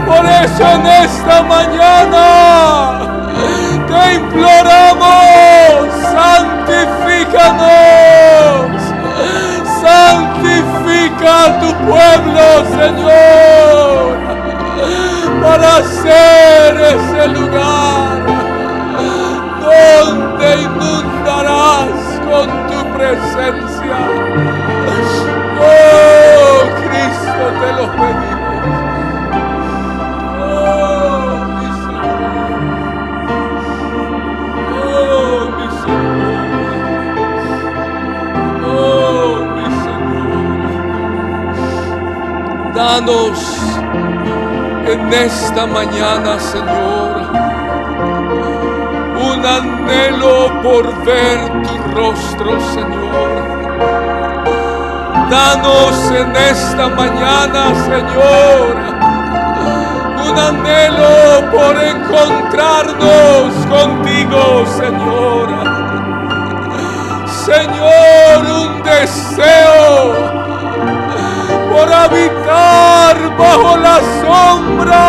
Por eso en esta mañana te imploramos, santifícanos, santifica a tu pueblo, Señor, para hacer ese lugar donde inundarás con tu presencia. Oh Cristo, te lo pedimos. Oh mi Señor, oh mi Señor, oh mi Señor. Danos en esta mañana, Señor, un anhelo por ver tu rostro, Señor. Danos en esta mañana, Señor, un anhelo por encontrarnos contigo, Señor. Señor, un deseo por habitar bajo la sombra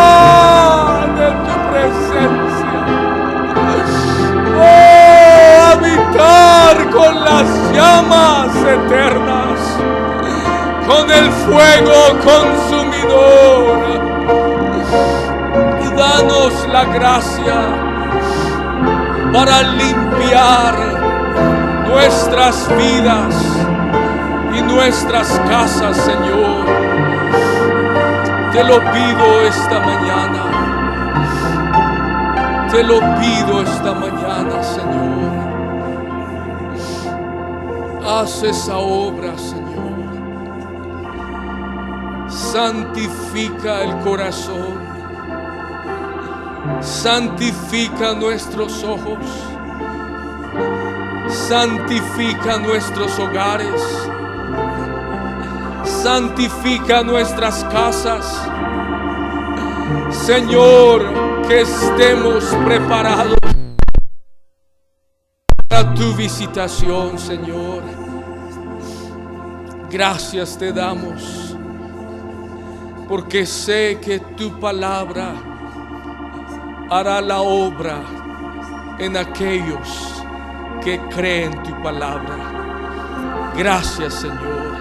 de tu presencia. Oh, habitar con las llamas eternas, con el fuego consumidor. Y danos la gracia para limpiar nuestras vidas y nuestras casas, Señor. Te lo pido esta mañana. Te lo pido esta mañana, Señor. Haz esa obra, Señor. Santifica el corazón. Santifica nuestros ojos. Santifica nuestros hogares. Santifica nuestras casas. Señor, que estemos preparados para tu visitación, Señor. Gracias te damos, porque sé que tu palabra hará la obra en aquellos que creen tu palabra. Gracias, Señor.